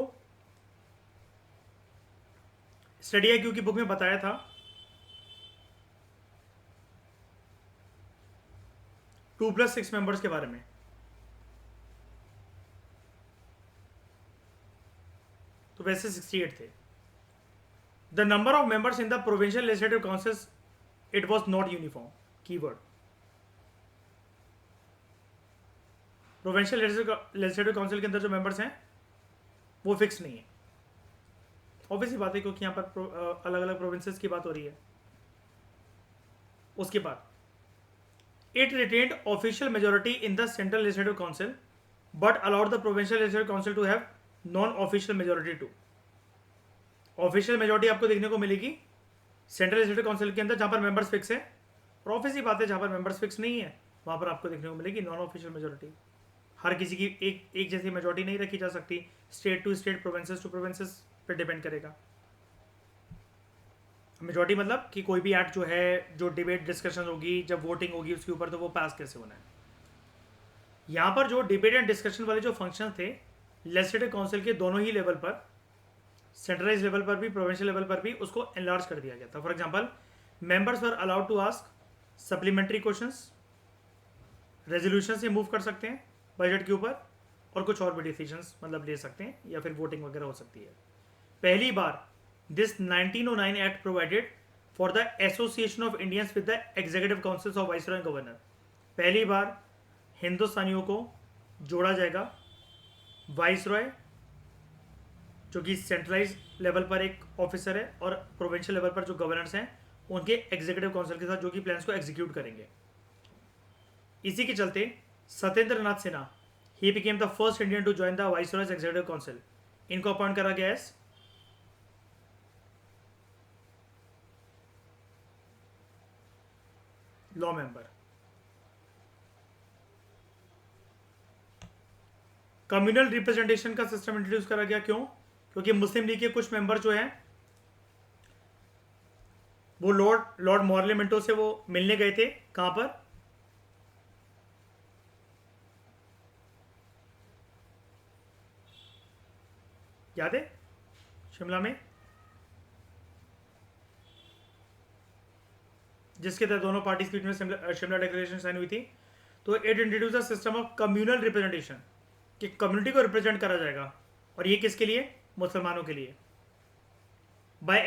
स्टडी IQ की बुक में बताया था 2+6 मेंबर्स के बारे में. तो वैसे 68 थे. The number of members in the provincial legislative councils, it was not uniform. Keyword. Provincial legislative council के अंदर जो members हैं वो फिक्स नहीं है. ऑब्वियसली बात है क्योंकि यहाँ पर अलग अलग प्रोविंसेस की बात हो रही है. उसके बाद it retained official majority in the central legislative council but allowed the provincial legislative council to have non-official majority too. Official majority आपको देखने को मिलेगी सेंट्रल लेजिस्लेटिव काउंसिल के अंदर जहाँ पर मेंबर्स फिक्स है, और ऑब्वियसली बात है जहाँ पर मेंबर्स फिक्स नहीं है वहाँ पर आपको देखने को मिलेगी नॉन ऑफिशियल मेजोरिटी. हर किसी की एक जैसी मेजोरिटी नहीं रखी जा सकती. State to state, provinces to provinces पे डिपेंड करेगा. मेजोरिटी मतलब कि कोई भी एक्ट जो है, जो डिबेट डिस्कशन होगी, जब वोटिंग होगी उसके ऊपर, तो वो पास कैसे होना है. यहाँ पर जो डिबेट एंड डिस्कशन वाले जो फंक्शन थे लेजिस्लेटिव काउंसिल के दोनों ही लेवल पर, सेंट्रलाइज लेवल पर भी प्रोविंशियल लेवल पर भी, उसको एनलार्ज कर दिया गया था. For example, members were allowed to ask supplementary questions, resolution से मूव कर सकते हैं बजट के ऊपर, और कुछ और भी डिसीजंस मतलब ले सकते हैं, या फिर वोटिंग वगैरह हो सकती है. पहली बार this 1909 act provided for the association of Indians with the executive councils of viceroy and governor. पहली बार हिंदुस्तानियों को जोड़ा जाएगा वाइसरॉय जो कि सेंट्रलाइज लेवल पर एक ऑफिसर है, और प्रोविंशियल लेवल पर जो गवर्नर्स हैं उनके एग्जीक्यूटिव काउंसिल के साथ, जो कि प्लान्स को एग्जीक्यूट करेंगे. इसी के चलते Satyendra Nath Sinha, he became the first Indian to join the viceroy's executive council. इनको अपॉइंट करा गया as law member. Communal representation का सिस्टम इंट्रोड्यूस करा गया. क्यों? क्योंकि मुस्लिम लीग के कुछ मेंबर जो हैं वो लॉर्ड मॉर्ले मिंटो से वो मिलने गए थे. कहां पर? याद है? शिमला में, जिसके तहत दोनों पार्टीज के बीच में शिमला डिक्लेरेशन साइन हुई थी. तो it introduce a system of communal representation, कि कम्युनिटी को रिप्रेजेंट करा जाएगा, और ये किसके लिए? मुसलमानों के लिए। Bye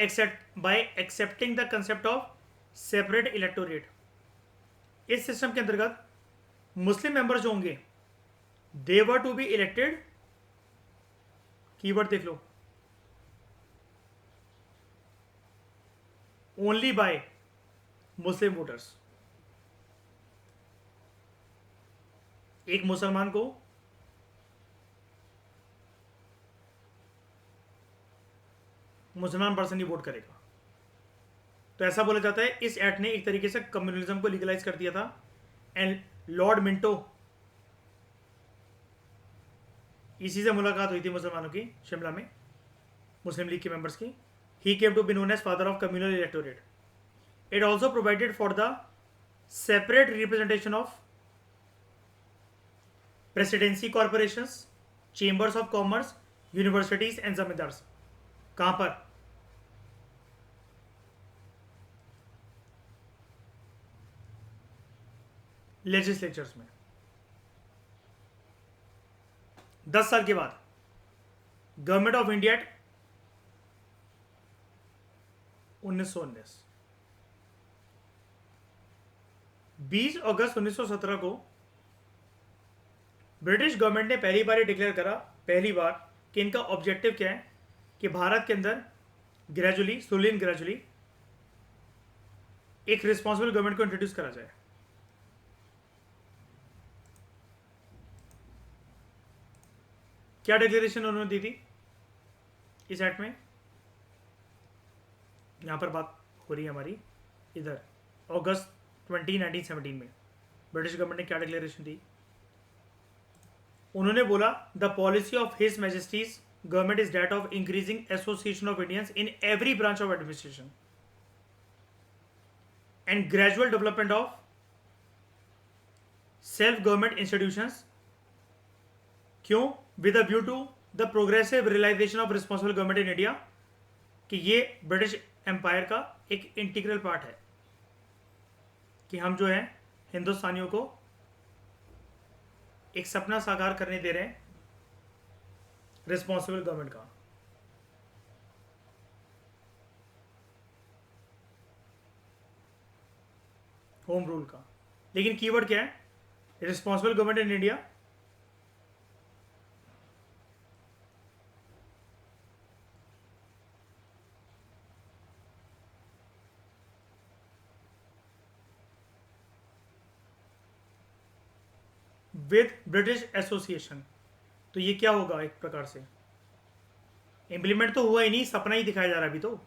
accepting the concept of separate electorate. इस सिस्टम के अंतर्गत मुस्लिम मेंबर्स जो होंगे दे वर टू बी इलेक्टेड, कीवर्ड देख लो, ओनली बाय मुस्लिम वोटर्स। एक मुसलमान को मुसलमान पर्सन ही वोट करेगा। तो ऐसा बोला जाता है इस एक्ट ने एक तरीके से कम्युनलिज्म को लीगलाइज कर दिया था। एंड लॉर्ड मिंटो, इसी से मुलाकात हुई थी मुसलमानों की शिमला में, मुस्लिम लीग के मेंबर्स की। He came to be known as father of communal electorate. It also provided for the separate representation of presidency corporations, chambers of commerce, universities and zamindars. कहां पर? लेजिस्लेचर्स में। 10 साल के बाद गवर्नमेंट ऑफ इंडिया एक्ट 1919, 20 अगस्त 1917 को ब्रिटिश गवर्नमेंट ने पहली बार ये डिक्लेयर करा, पहली बार, कि इनका ऑब्जेक्टिव क्या है, कि भारत के अंदर ग्रेजुअली, स्लोली एंड ग्रेजुअली एक रिस्पॉन्सिबल गवर्नमेंट को इंट्रोड्यूस करा जाए। क्या डिक्लेरेशन उन्होंने दी थी इस एक्ट में? यहां पर बात हो रही है हमारी इधर अगस्त 1917 में ब्रिटिश गवर्नमेंट ने क्या डिक्लेरेशन दी? उन्होंने बोला the policy of his majesty's government is that of increasing association of Indians in every branch of administration and gradual development of self government institutions. क्यों? With a view to the progressive realisation of responsible government in India, कि ये ब्रिटिश एम्पायर का एक इंटीग्रल पार्ट है, कि हम जो है हिंदुस्तानियों को एक सपना साकार करने दे रहे हैं रिस्पॉन्सिबल गवर्नमेंट का। होम रूल का। लेकिन कीवर्ड क्या है? Responsible government in India. With British association. तो ये क्या होगा? एक प्रकार से इंप्लीमेंट तो हुआ ही नहीं, सपना ही दिखाया जा रहा है अभी तो।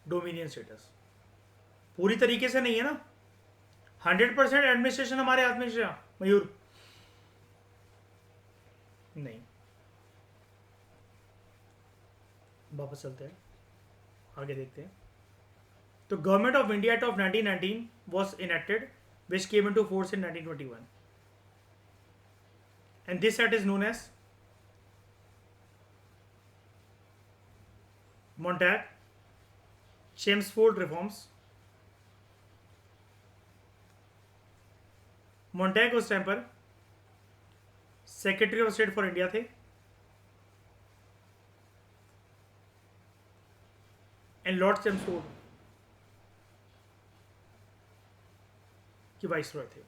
डोमिनियन स्टेटस पूरी तरीके से नहीं है ना। 100% एडमिनिस्ट्रेशन हमारे हाथ में है मयूर? नहीं। वापस चलते हैं, आगे देखते हैं। तो government of India act of 1919 was enacted, which came into force in 1921, and this act is known as Montague-Chelmsford reforms. मोन्टैग उस टाइम पर secretary of state for India थे, एंड लॉर्ड चेम्सफोर्ड की वाइसरॉय थे।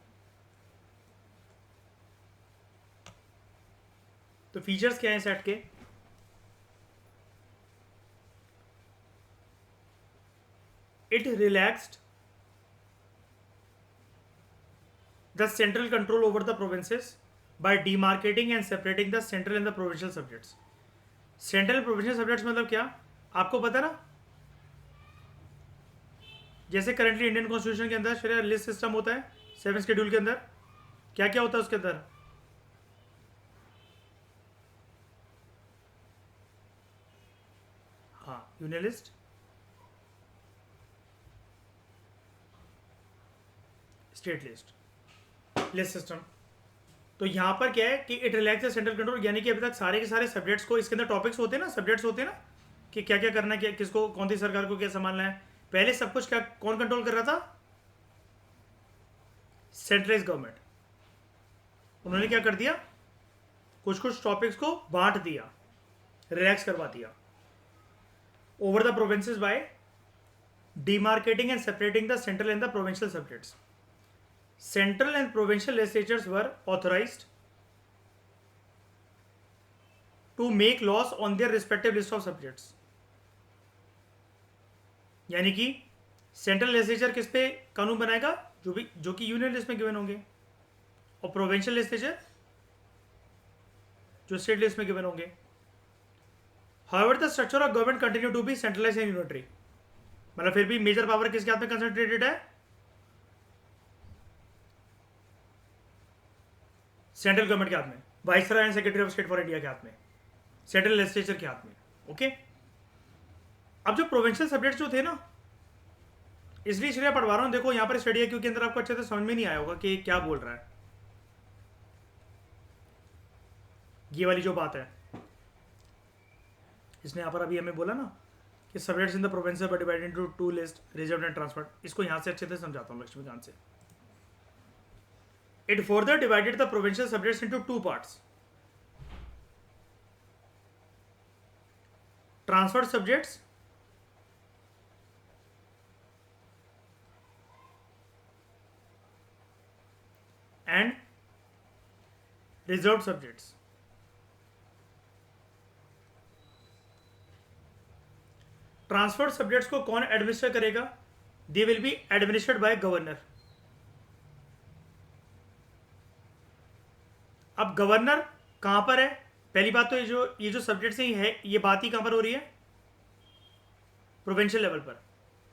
तो फीचर्स क्या हैं इस एक्ट के? It relaxed the central control over the provinces by demarcating and separating the central and the provincial subjects. Central provincial subjects मतलब क्या? आपको पता ना, जैसे करंटली इंडियन कॉन्स्टिट्यूशन के अंदर शेयर लिस्ट सिस्टम होता है 7 शेड्यूल के अंदर, क्या क्या होता है उसके अंदर? हाँ, union list, state list, list system. तो यहां पर क्या है कि इट रिलैक्स सेंट्रल कंट्रोल, यानी कि अभी तक सारे के सारे सब्जेक्ट्स को, इसके अंदर टॉपिक्स होते हैं ना, सब्जेक्ट्स होते हैं ना, कि क्या क्या करना है, क्या किसको, कौन सी सरकार को क्या संभालना है। पहले सब कुछ क्या कौन कंट्रोल कर रहा था? Centralise government. उन्होंने क्या कर दिया, कुछ कुछ टॉपिक्स को बांट दिया, रिलैक्स करवा दिया over the provinces by demarcating and separating the central and the provincial subjects. Central and provincial legislatures were authorized to make laws on their respective list of subjects. यानी कि सेंट्रल लेजिस्लेचर किस पे कानून बनाएगा? जो कि यूनियन लिस्ट में गिवन होंगे, और प्रोविंशियल लेजिस्लेचर जो स्टेट लिस्ट में गिवन होंगे. However, the structure of government continue to be centralized and unitary. मतलब फिर भी मेजर पावर किसके हाथ में कंसंट्रेटेड है? सेंट्रल गवर्नमेंट के हाथ में, viceroy and secretary of state for India के हाथ में, सेंट्रल लेजिस्लेचर के हाथ में. ओके. अब जो प्रोविंशियल सब्जेक्ट्स जो थे ना, इसलिए श्रेया पढ़वा रहा हूं. देखो यहां पर स्टडी क्योंकि अंदर आपको अच्छे से समझ में नहीं आया होगा कि क्या बोल रहा है. ये वाली जो बात है, इसने यहां पर अभी हमें बोला ना कि subjects in the province are divided into two list, reserve and transferred. इसको यहां से अच्छे से समझाता हूं लक्ष्मीकांत से. It further divided the provincial subjects into two parts. Transferred subjects and reserve subjects. Transferred subjects को कौन एडमिनिस्टर करेगा? They will be administered by governor. अब गवर्नर कहां पर है? पहली बात तो ये जो सब्जेक्ट्स है, ये बात ही कहां पर हो रही है? प्रोविंशियल लेवल पर.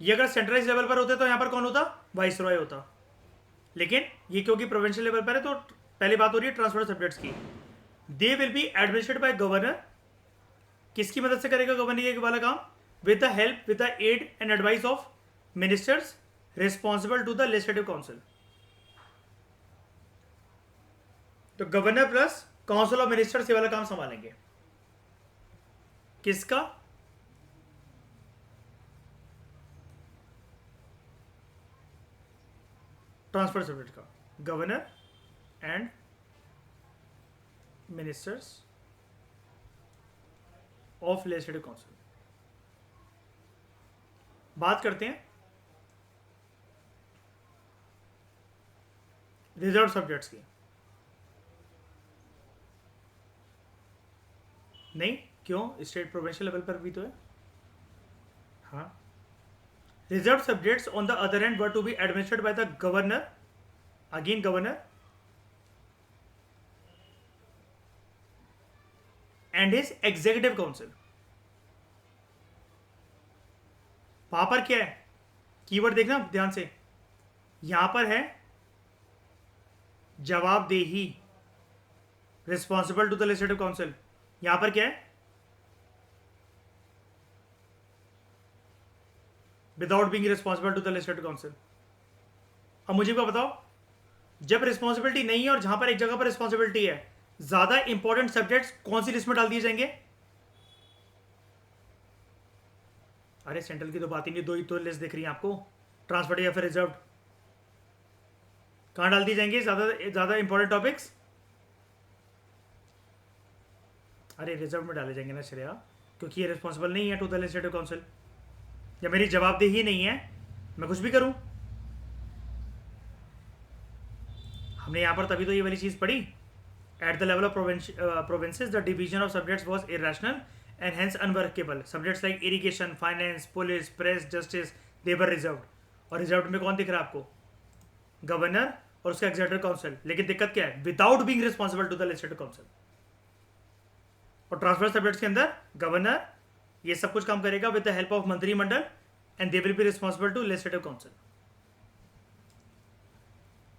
ये अगर सेंट्रलाइज लेवल पर होते तो यहां पर कौन होता? वाइसरॉय होता. लेकिन ये क्योंकि प्रोविंशियल लेवल पर है तो पहली बात हो रही है ट्रांसफर्ड सब्जेक्ट्स की. दे will be administered by governor. किसकी मदद से करेगा गवर्नर ये वाला काम? with the help, with the aid and advice of ministers responsible to the legislative council. तो governor plus council of ministers ये वाला काम संभालेंगे. किसका? ट्रांसफर सब्जेक्ट का. Governor and ministers of legislative council. बात करते हैं रिजर्व सब्जेक्ट्स की. नहीं, क्यों? स्टेट प्रोविंशियल लेवल पर भी तो है. हाँ. Reserve subjects on the other end were to be administered by the governor, again governor, and his executive council. वहां पर क्या है? कीवर्ड देखना ध्यान से. यहां पर है जवाबदेही, responsible to the legislative council. यहां पर क्या है? Without being responsible to the legislative council. अब मुझे क्या बताओ, जब रिस्पॉन्सिबिलिटी नहीं है और जहां पर एक जगह पर रिस्पॉन्सिबिलिटी है, ज्यादा इंपॉर्टेंट सब्जेक्ट्स कौन सी लिस्ट में डाल दिए जाएंगे? अरे सेंट्रल की तो बात ही नहीं, दो ही तो लिस्ट दिख रही है आपको, ट्रांसफर्ड या फिर रिजर्व. कहां डाल दी जाएंगे ज्यादा इंपॉर्टेंट टॉपिक्स? अरे रिजर्व में डाले जाएंगे ना श्रेया, क्योंकि ये रिस्पॉन्सिबल नहीं है टू द लेजिस्लेटिव काउंसिल. या मेरी जवाबदेही नहीं है, मैं कुछ भी करूं. हमने यहां पर तभी तो ये वाली चीज पढ़ी. At the level of provinces the division of subjects was irrational and hence unworkable. Subjects like irrigation, finance, police, press, justice, they were reserved. और reserved में कौन दिख रहा है आपको? गवर्नर और उसका एग्जीक्यूटिव काउंसिल. लेकिन दिक्कत क्या है? Without being responsible to the legislative council. और ट्रांसफर सब्जेक्ट्स के अंदर गवर्नर ये सब कुछ काम करेगा विद द हेल्प ऑफ मंत्रिमंडल and they will be responsible to legislative council.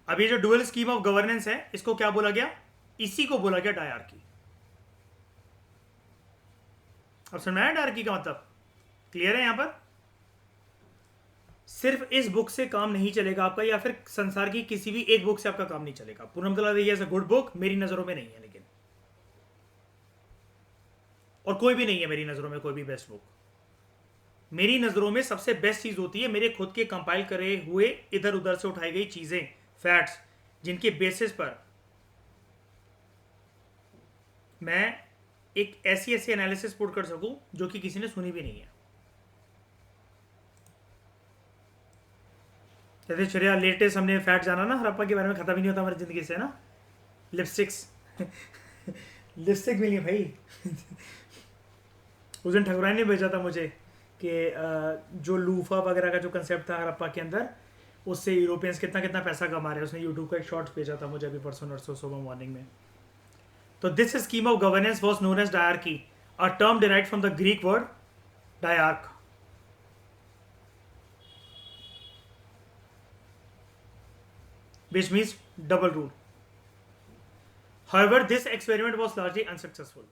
अब ये जो डुअल स्कीम ऑफ गवर्नेंस है, इसको क्या बोला गया? इसी को बोला गया डायरकी. अब समझ में आया डायरकी का मतलब? क्लियर है? यहां पर सिर्फ इस बुक से काम नहीं चलेगा आपका, या फिर संसार की किसी भी एक बुक से आपका काम नहीं चलेगा. पूनम तला एज अ गुड बुक मेरी नजरों में नहीं है, लेकिन और कोई भी नहीं है मेरी नजरों में कोई भी बेस्ट बुक. मेरी नज़रों में सबसे बेस्ट चीज़ होती है मेरे खुद के कंपाइल करे हुए इधर उधर से उठाई गई चीज़ें, फैक्ट्स, जिनके बेसिस पर मैं एक ऐसी ऐसी एनालिसिस पुट कर सकूं जो कि किसी ने सुनी भी नहीं है। जैसे श्रेया लेटेस्ट हमने फैक्ट जाना ना, हरप्पा के बारे में, खत्म ही नहीं होता हमारी ज़िंदगी से ना। लिपस्टिक्स लिपस्टिक मिली भाई उस दिन ठकुराइन ने भेजा था मुझे कि जो लूफा वगैरह का जो कंसेप्ट था हरप्पा के अंदर, उससे यूरोपियंस कितना कितना पैसा कमा रहे हैं। उसने यूट्यूब का एक शॉर्ट्स भेजा था मुझे अभी परसों नरसों सुबह मॉर्निंग में। तो this scheme of governance was known as dyarchy, a term derived from the Greek word diarch, which means double rule. However, this experiment was largely unsuccessful.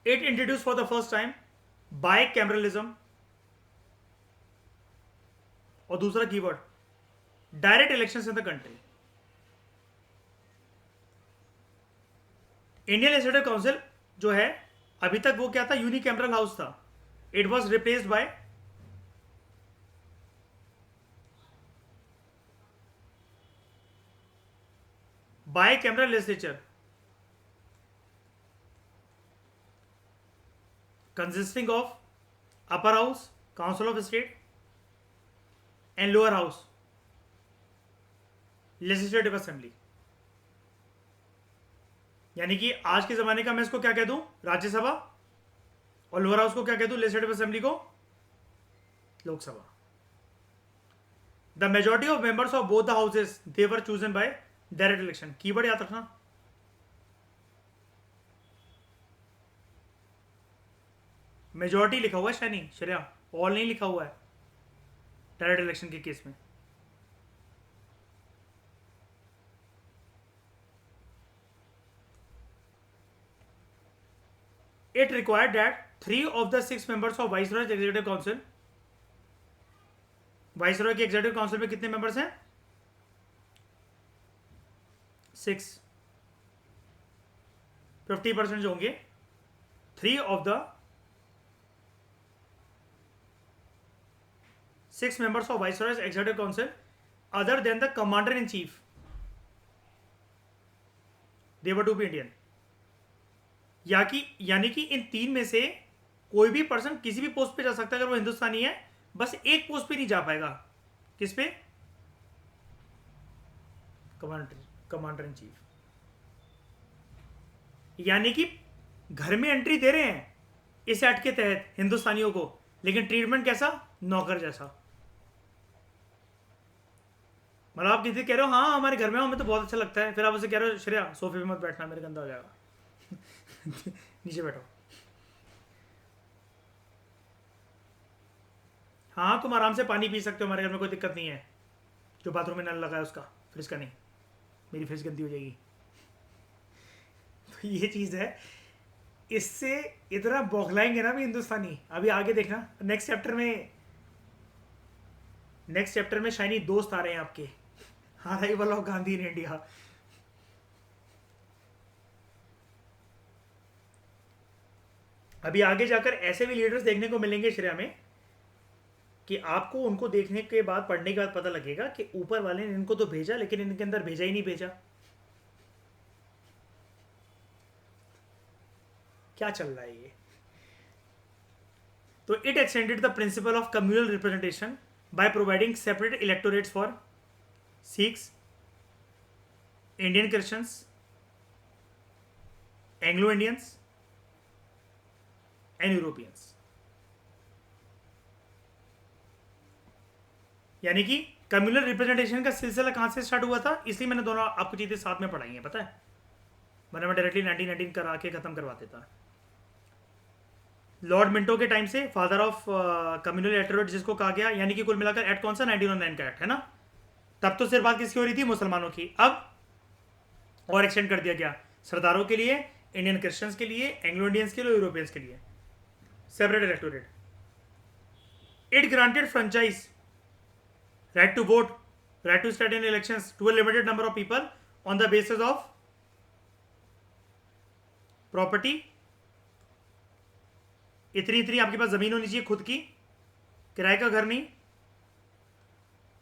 It introduced for the first time bicameralism, और दूसरा keyword direct elections in the country. Indian legislative council जो है अभी तक वो क्या था, यूनिकैमरल हाउस था। It was replaced by bicameral legislature consisting of upper house, council of state and lower house, legislative assembly। यानी कि आज के जमाने का मैं इसको क्या कह दूं, राज्यसभा, और लोअर हाउस को क्या कह दूं, लेजिस्लेटिव असेंबली को Lok Sabha. The majority of members of both the houses they were chosen bye direct election. Keyword याद रखना, मेजॉरिटी लिखा हुआ है शैनी, श्रेया, ऑल नहीं लिखा हुआ है डायरेक्ट इलेक्शन के केस में। It required that 3 of the 6 members of viceroy executive council, viceroy के एग्जीक्यूटिव काउंसिल में कितने मेंबर्स हैं, 6, 50% जो होंगे, 3 of the 6 members of Viceroy's Executive Council other than the Commander in Chief, they were to be Indian। यानी कि इन 3 में से कोई भी पर्सन किसी भी पोस्ट पे जा सकता है अगर वो हिंदुस्तानी है, बस एक पोस्ट पे नहीं जा पाएगा। किस पे? Commander in chief. यानी कि घर में एंट्री दे रहे हैं इस एक्ट के तहत हिंदुस्तानियों को, लेकिन ट्रीटमेंट कैसा, नौकर जैसा। मतलब आप किसी कह रहे हो हाँ हमारे घर में हमें तो बहुत अच्छा लगता है, फिर आप उसे कह रहे हो श्रेया सोफे पे मत बैठना मेरे गंदा हो जाएगा नीचे बैठो। हाँ तुम आराम से पानी पी सकते हो, हमारे घर में कोई दिक्कत नहीं है। जो बाथरूम में नल लगा है उसका, फ्रिज का नहीं, मेरी फ्रिज गंदी हो जाएगी। तो ये चीज़ है, इससे इतना बौखलाएंगे ना भी हिंदुस्तानी। अभी आगे देखना नेक्स्ट चैप्टर में शाइनी दोस्त आ रहे हैं आपके, arrival of Gandhi in India. अभी आगे जाकर ऐसे भी लीडर्स देखने को मिलेंगे श्रेया में कि आपको उनको देखने के बाद, पढ़ने के बाद पता लगेगा कि ऊपर वाले ने इनको तो भेजा लेकिन इनके अंदर भेजा ही नहीं भेजा। क्या चल रहा है ये? तो it extended the principle of communal representation by providing separate electorates for Sikhs, Indian Christians, Anglo-Indians and Europeans। यानी कि कम्युनल रिप्रेजेंटेशन का सिलसिला कहां से स्टार्ट हुआ था, इसलिए मैंने दोनों आपको चीजें साथ में पढ़ाई हैं, पता है, मैंने डायरेक्टली 1919 करा के खत्म करवा देता। लॉर्ड मिंटो के टाइम से फादर ऑफ कम्युनल इलेक्टोरेट जिसको कहा गया, यानी कि कुल मिलाकर एक्ट कौन सा, 1909 का एक्ट है ना। तब तो सिर्फ बात किसकी हो रही थी, मुसलमानों की। अब और एक्सटेंड कर दिया गया सरदारों के लिए, इंडियन क्रिश्चियंस के लिए, एंग्लो इंडियंस के लिए, यूरोपियंस के लिए, separate electorate. It granted franchise, right to vote, right to stand in elections to a limited number of people on the basis of property, इतनी इतनी आपके पास ज़मीन होनी चाहिए खुद की, किराए का घर नहीं।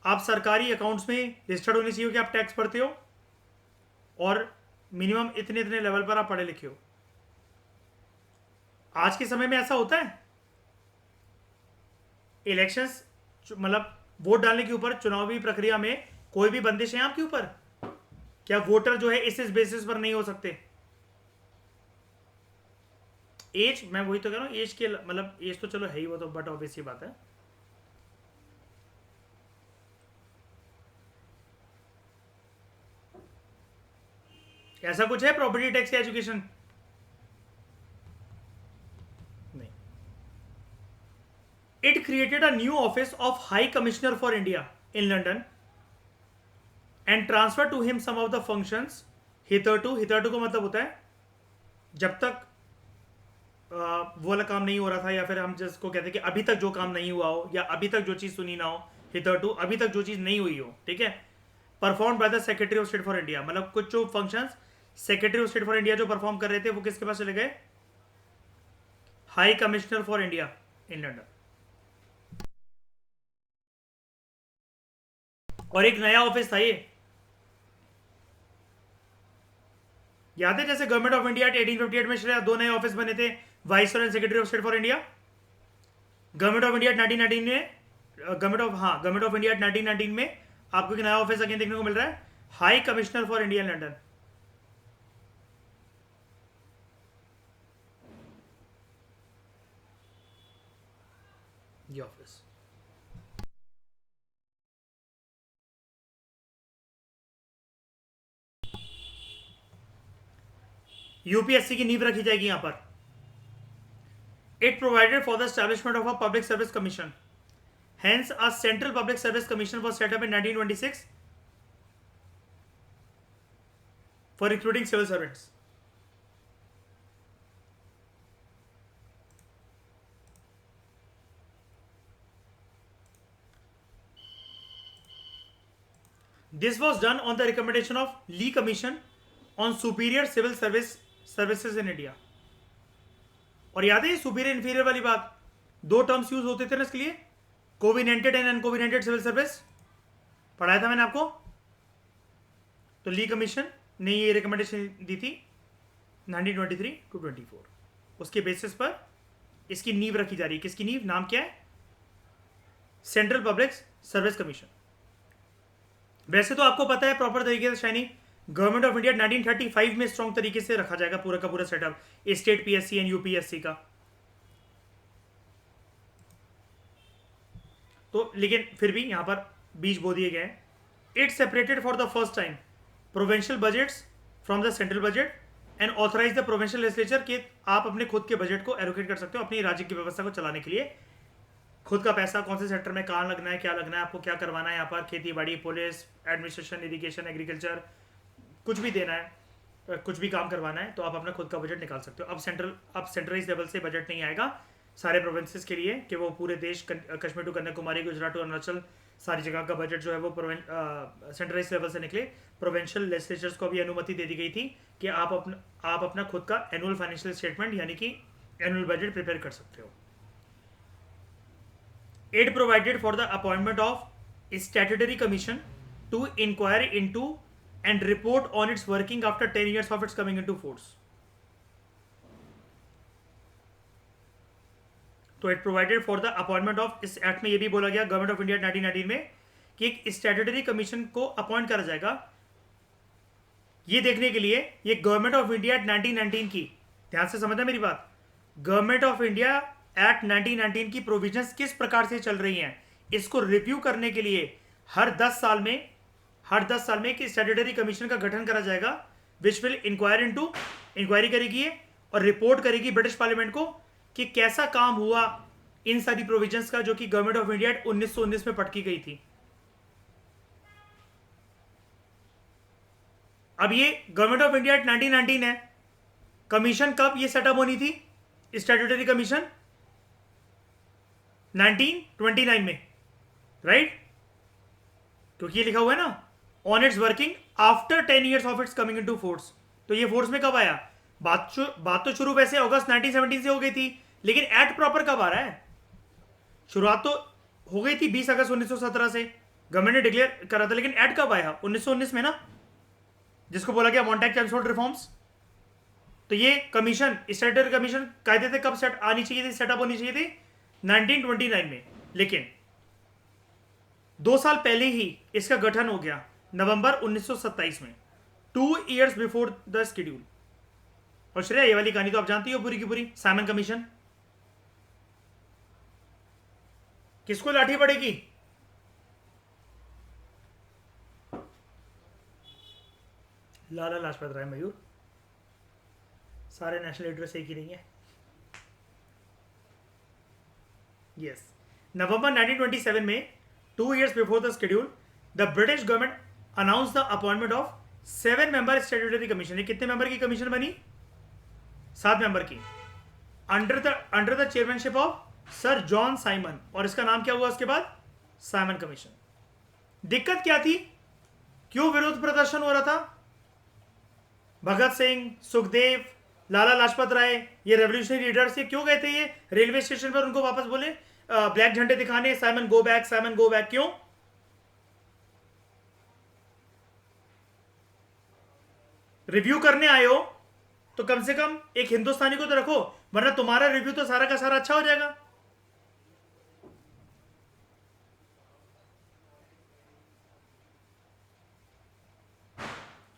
आप सरकारी अकाउंट्स में रजिस्टर्ड होनी चाहिए कि आप टैक्स भरते हो, और मिनिमम इतने इतने लेवल पर आप पढ़े लिखे हो। आज के समय में ऐसा होता है? इलेक्शंस मतलब वोट डालने के ऊपर, चुनावी प्रक्रिया में कोई भी बंदिश है आपके ऊपर? क्या वोटर जो है इस बेसिस पर नहीं हो सकते? एज, मैं वही तो कह रहा हूँ, एज के मतलब एज तो चलो है ही, वो तो बट ऑब्वियस ही बात है। ऐसा कुछ है प्रॉपर्टी टैक्स या एजुकेशन? नहीं। It created a new office of high commissioner for India in London and transfer to him some of the functions hitherto. Hitherto को मतलब होता है जब तक वो वाला काम नहीं हो रहा था, या फिर हम जिसको कहते हैं कि अभी तक जो काम नहीं हुआ हो, या अभी तक जो चीज़ सुनी ना हो, हितरटू अभी तक जो चीज़ नहीं हुई हो, ठीक है। Perform by the secretary of state for India, मतलब कुछ जो functions secretary of state for India जो परफॉर्म कर रहे थे वो किसके पास चले गए? High commissioner for India in London. और एक नया ऑफिस था ये, याद है? जैसे गवर्नमेंट ऑफ इंडिया 1858 में श्रेया दो नए ऑफिस बने थे, viceroy and secretary of state for India. Government of India 1919 में, गवर्नमेंट ऑफ इंडिया 1919 में आपको एक नया ऑफिस अगेन देखने को मिल रहा है, high commissioner for India London. ये ऑफिस यूपीएससी की नींव रखी जाएगी यहां पर। It provided for the establishment of a public service commission, hence a central public service commission was set up in 1926 for recruiting civil servants. This was done on the recommendation of Lee Commission on Superior Civil Services in India। और याद है सुपीरियर इन्फीरियर वाली बात, दो टर्म्स यूज होते थे ना इसके लिए, कोविनेंटेड एंड अनकोविनेंटेड सिविल सर्विस, पढ़ाया था मैंने आपको। तो ली कमीशन ने ये रिकमेंडेशन दी थी 1923 टू 24, उसके बेसिस पर इसकी नींव रखी जा रही है। किसकी नींव? नाम क्या है? Central public service commission. वैसे तो आपको पता है प्रॉपर तरीके से शाइनी, गवर्नमेंट ऑफ इंडिया 1935 में स्ट्रॉन्ग तरीके से रखा जाएगा पूरा का पूरा setup state PSC and UPSC का। तो लेकिन फिर भी यहां पर बीज बो दिए गए हैं। It separated for the first time provincial budgets from the central budget and authorise the provincial legislature कि आप अपने खुद के बजट को एलोकेट कर सकते हो अपनी राज्य की व्यवस्था को चलाने के लिए। खुद का पैसा कौन से सेक्टर में कहाँ लगना है, क्या लगना है, आपको क्या करवाना है यहाँ पर, खेती बाड़ी, पुलिस, एडमिनिस्ट्रेशन, इरिगेशन, एग्रीकल्चर, कुछ भी देना है, कुछ भी काम करवाना है, तो आप अपना खुद का बजट निकाल सकते हो। अब सेंट्रलाइज लेवल से बजट नहीं आएगा सारे प्रोविंसेस के लिए कि वो पूरे देश कश्मीर टू कन्याकुमारी, गुजरात टू अरुणाचल, सारी जगह का बजट जो है वो सेंट्रलाइज लेवल से निकले। प्रोविंशियल लेजिस्लेचर्स को भी अनुमति दे दी गई थी कि आप अपना खुद का एनुअल फाइनेंशियल स्टेटमेंट यानी कि एनुअल बजट प्रिपेयर कर सकते हो। It provided for the appointment of a statutory commission to inquire into and report on its working after 10 years of its coming into force. तो it provided for the appointment of, इस एक्ट में ये भी बोला गया गवर्नमेंट ऑफ इंडिया 1919 में कि एक स्टैट्यूटरी कमीशन को अपॉइंट करा जाएगा ये देखने के लिए, ये गवर्नमेंट ऑफ इंडिया 1919 की, ध्यान से समझना मेरी बात, गवर्नमेंट ऑफ इंडिया एक्ट 1919 की प्रोविजंस किस प्रकार से चल रही हैं इसको रिव्यू करने के लिए हर 10 साल में एक स्टैट्यूटरी कमीशन का गठन करा जाएगा विच विल इंक्वायरी करेगी और रिपोर्ट करेगी ब्रिटिश पार्लियामेंट को कि कैसा काम हुआ इन सारी प्रोविजंस का जो कि गवर्नमेंट ऑफ इंडिया 1919 में पटकी गई थी। अब ये गवर्नमेंट ऑफ इंडिया 1919 है, कमीशन कब ये सेटअप होनी थी स्टैट्यूटरी कमीशन? 1929 में, राइट? क्योंकि ये लिखा हुआ है ना on it's working after 10 years of its coming into force. तो ये फोर्स में कब आया? बात तो शुरू वैसे अगस्त 1917 से हो गई थी लेकिन एक्ट प्रॉपर कब आ रहा है? शुरुआत तो हो गई थी 20 अगस्त 1917 से, गवर्नमेंट ने डिक्लेयर करा था, लेकिन एक्ट कब आया? 1919 में ना, जिसको बोला गया मॉन्टेग चैम्सफोर्ड रिफॉर्म्स। तो ये कमीशन, स्टैट्यूटरी कमीशन कायदे थे कब सेट आनी चाहिए थी, सेटअप होनी चाहिए थी 1929 में, लेकिन 2 साल पहले ही इसका गठन हो गया, नवंबर 1927 में, 2 years बिफोर द शेड्यूल। और श्रेया, ये वाली कहानी तो आप जानती हो पूरी की पूरी, साइमन कमीशन। किसको लाठी पड़ेगी? लाला लाजपत राय मयूर। सारे नेशनल लीडर्स एक ही नहीं है। यस, नवंबर 1927 में, 2 years before the schedule, the British government announce the appointment of 7 member statutory commission. ये कितने मेंबर की कमीशन बनी? 7 मेंबर की, under the chairmanship of sir John Simon. और इसका नाम क्या हुआ उसके बाद? Simon commission. दिक्कत क्या थी? क्यों विरोध प्रदर्शन हो रहा था? भगत सिंह, सुखदेव, लाला लाजपत राय, ये रेवोल्यूशनरी लीडर्स, ये क्यों गए थे ये रेलवे स्टेशन पर? उनको वापस बोले ब्लैक झंडे दिखाने, Simon go back, Simon go back. क्यों? रिव्यू करने आए हो तो कम से कम एक हिंदुस्तानी को तो रखो, वरना तुम्हारा रिव्यू तो सारा का सारा अच्छा हो जाएगा।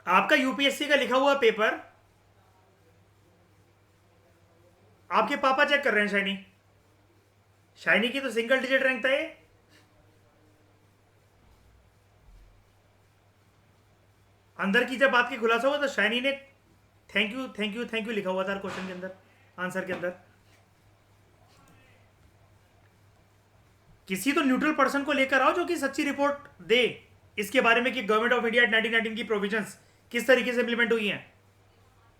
आपका यूपीएससी का लिखा हुआ पेपर आपके पापा चेक कर रहे हैं, शाइनी। शाइनी की तो सिंगल डिजिट रैंक था ये। अंदर की जब बात की खुलासा हुआ तो शाइनी ने thank you thank you thank you लिखा हुआ था क्वेश्चन के अंदर, आंसर के अंदर। किसी तो न्यूट्रल पर्सन को लेकर आओ जो कि सच्ची रिपोर्ट दे इसके बारे में कि गवर्नमेंट ऑफ इंडिया 1919 की प्रोविजंस किस तरीके से इंप्लीमेंट हुई हैं।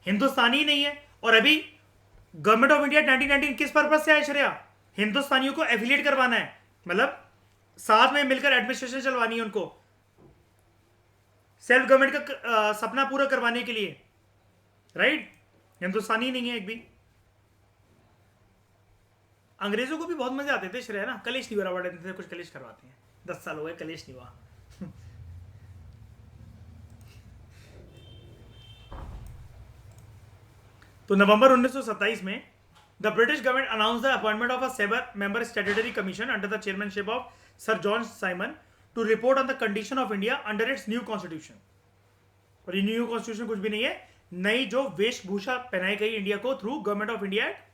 हिंदुस्तानी ही नहीं है। और अभी गवर्नमेंट ऑफ इंडिया 1919 किस पर्पज से आया श्रेया? हिंदुस्तानियों को एफिलिएट करवाना है, मतलब साथ में मिलकर एडमिनिस्ट्रेशन चलवानी है उनको, सेल्फ गवर्नमेंट का सपना पूरा करवाने के लिए, राइट? हिंदुस्तानी नहीं है एक भी। अंग्रेजों को भी बहुत मजे आते थे श्रेया ना, कलेश नहीं बराबर देते थे, कुछ कलेश करवाते हैं। 10 साल हो गए कलेश नहीं हुआ। तो नवंबर 1927 में the British government announce the appointment of a 7 member statutory commission under the chairmanship of sir John Simon to report on the condition of India under its new constitution. और ये न्यू कॉन्स्टिट्यूशन कुछ भी नहीं है, नई जो वेशभूषा पहनाई गई इंडिया को through government of India act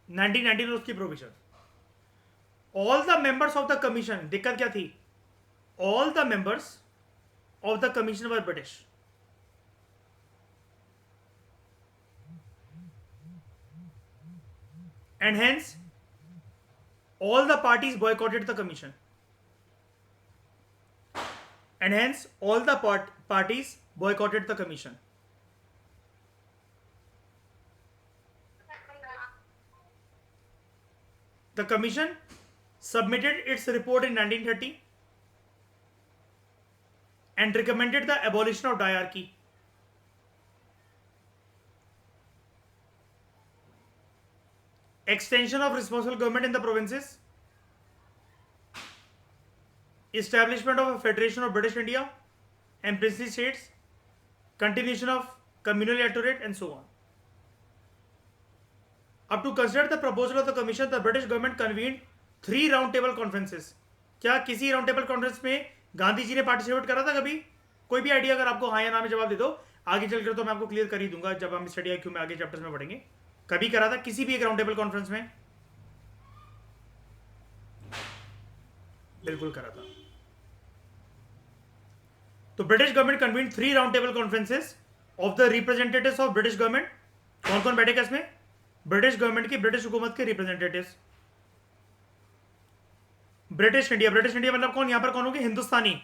1919 उसकी provision. All the members of the commission, दिक्कत क्या थी? All the members of the commission were British. And hence all the parties boycotted the commission, and hence all the parties boycotted the commission. The commission submitted its report in 1930 and recommended the abolition of diarchy. Extension of responsible government in the provinces, establishment of a federation of British India and princely states, continuation of communal electorate, and so on. Up to consider the proposal of the commission, the British government convened 3 round table conferences. क्या किसी राउंड टेबल कॉन्फ्रेंस में गांधी जी ने पार्टिसिपेट करा था कभी? कोई भी आइडिया अगर आपको हाँ या ना में जवाब दे दो, आगे चलकर तो मैं आपको क्लियर कर ही दूंगा जब हम स्टडी आईक्यू में आगे चैप्टर्स में पढ़ेंगे। कभी करा था किसी भी एक राउंड टेबल कॉन्फ्रेंस में? बिल्कुल करा था। तो British government convene 3 round table conferences of the representatives of British government. कौन कौन बैठे इसमें? ब्रिटिश गवर्नमेंट की, ब्रिटिश हुकूमत के representatives. British India, British India मतलब कौन? यहां पर कौन होंगे? हिंदुस्तानी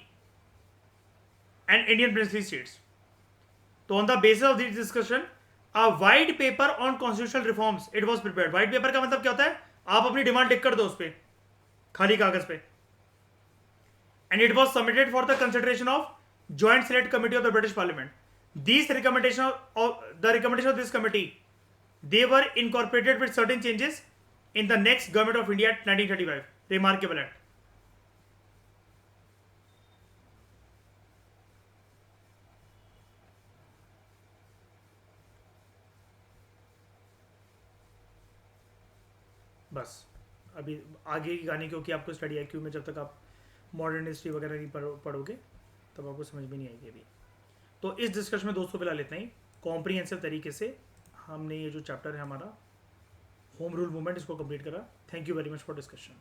एंड इंडियन प्रिंसली स्टेट्स। तो on the basis of this discussion A white paper on constitutional reforms it was prepared. White paper का मतलब क्या होता है? आप अपनी डिमांड लिख कर दो उस पर, खाली कागज पे। and it was submitted for the consideration of Joint Select Committee of the British Parliament. These recommendations of this committee, they were incorporated with certain changes in the next Government of India 1935. Remarkable act. बस अभी आगे की कहानी, क्योंकि आपको स्टडी आई क्यू में जब तक आप मॉडर्न हिस्ट्री वगैरह नहीं पढ़ोगे तब आपको समझ में नहीं आएगी अभी। तो इस डिस्कशन में दोस्तों फिलहाल इतना ही। कॉम्प्रीहेंसिव तरीके से हमने ये जो चैप्टर है हमारा होम रूल मूवमेंट, इसको कंप्लीट करा। Thank you very much for discussion.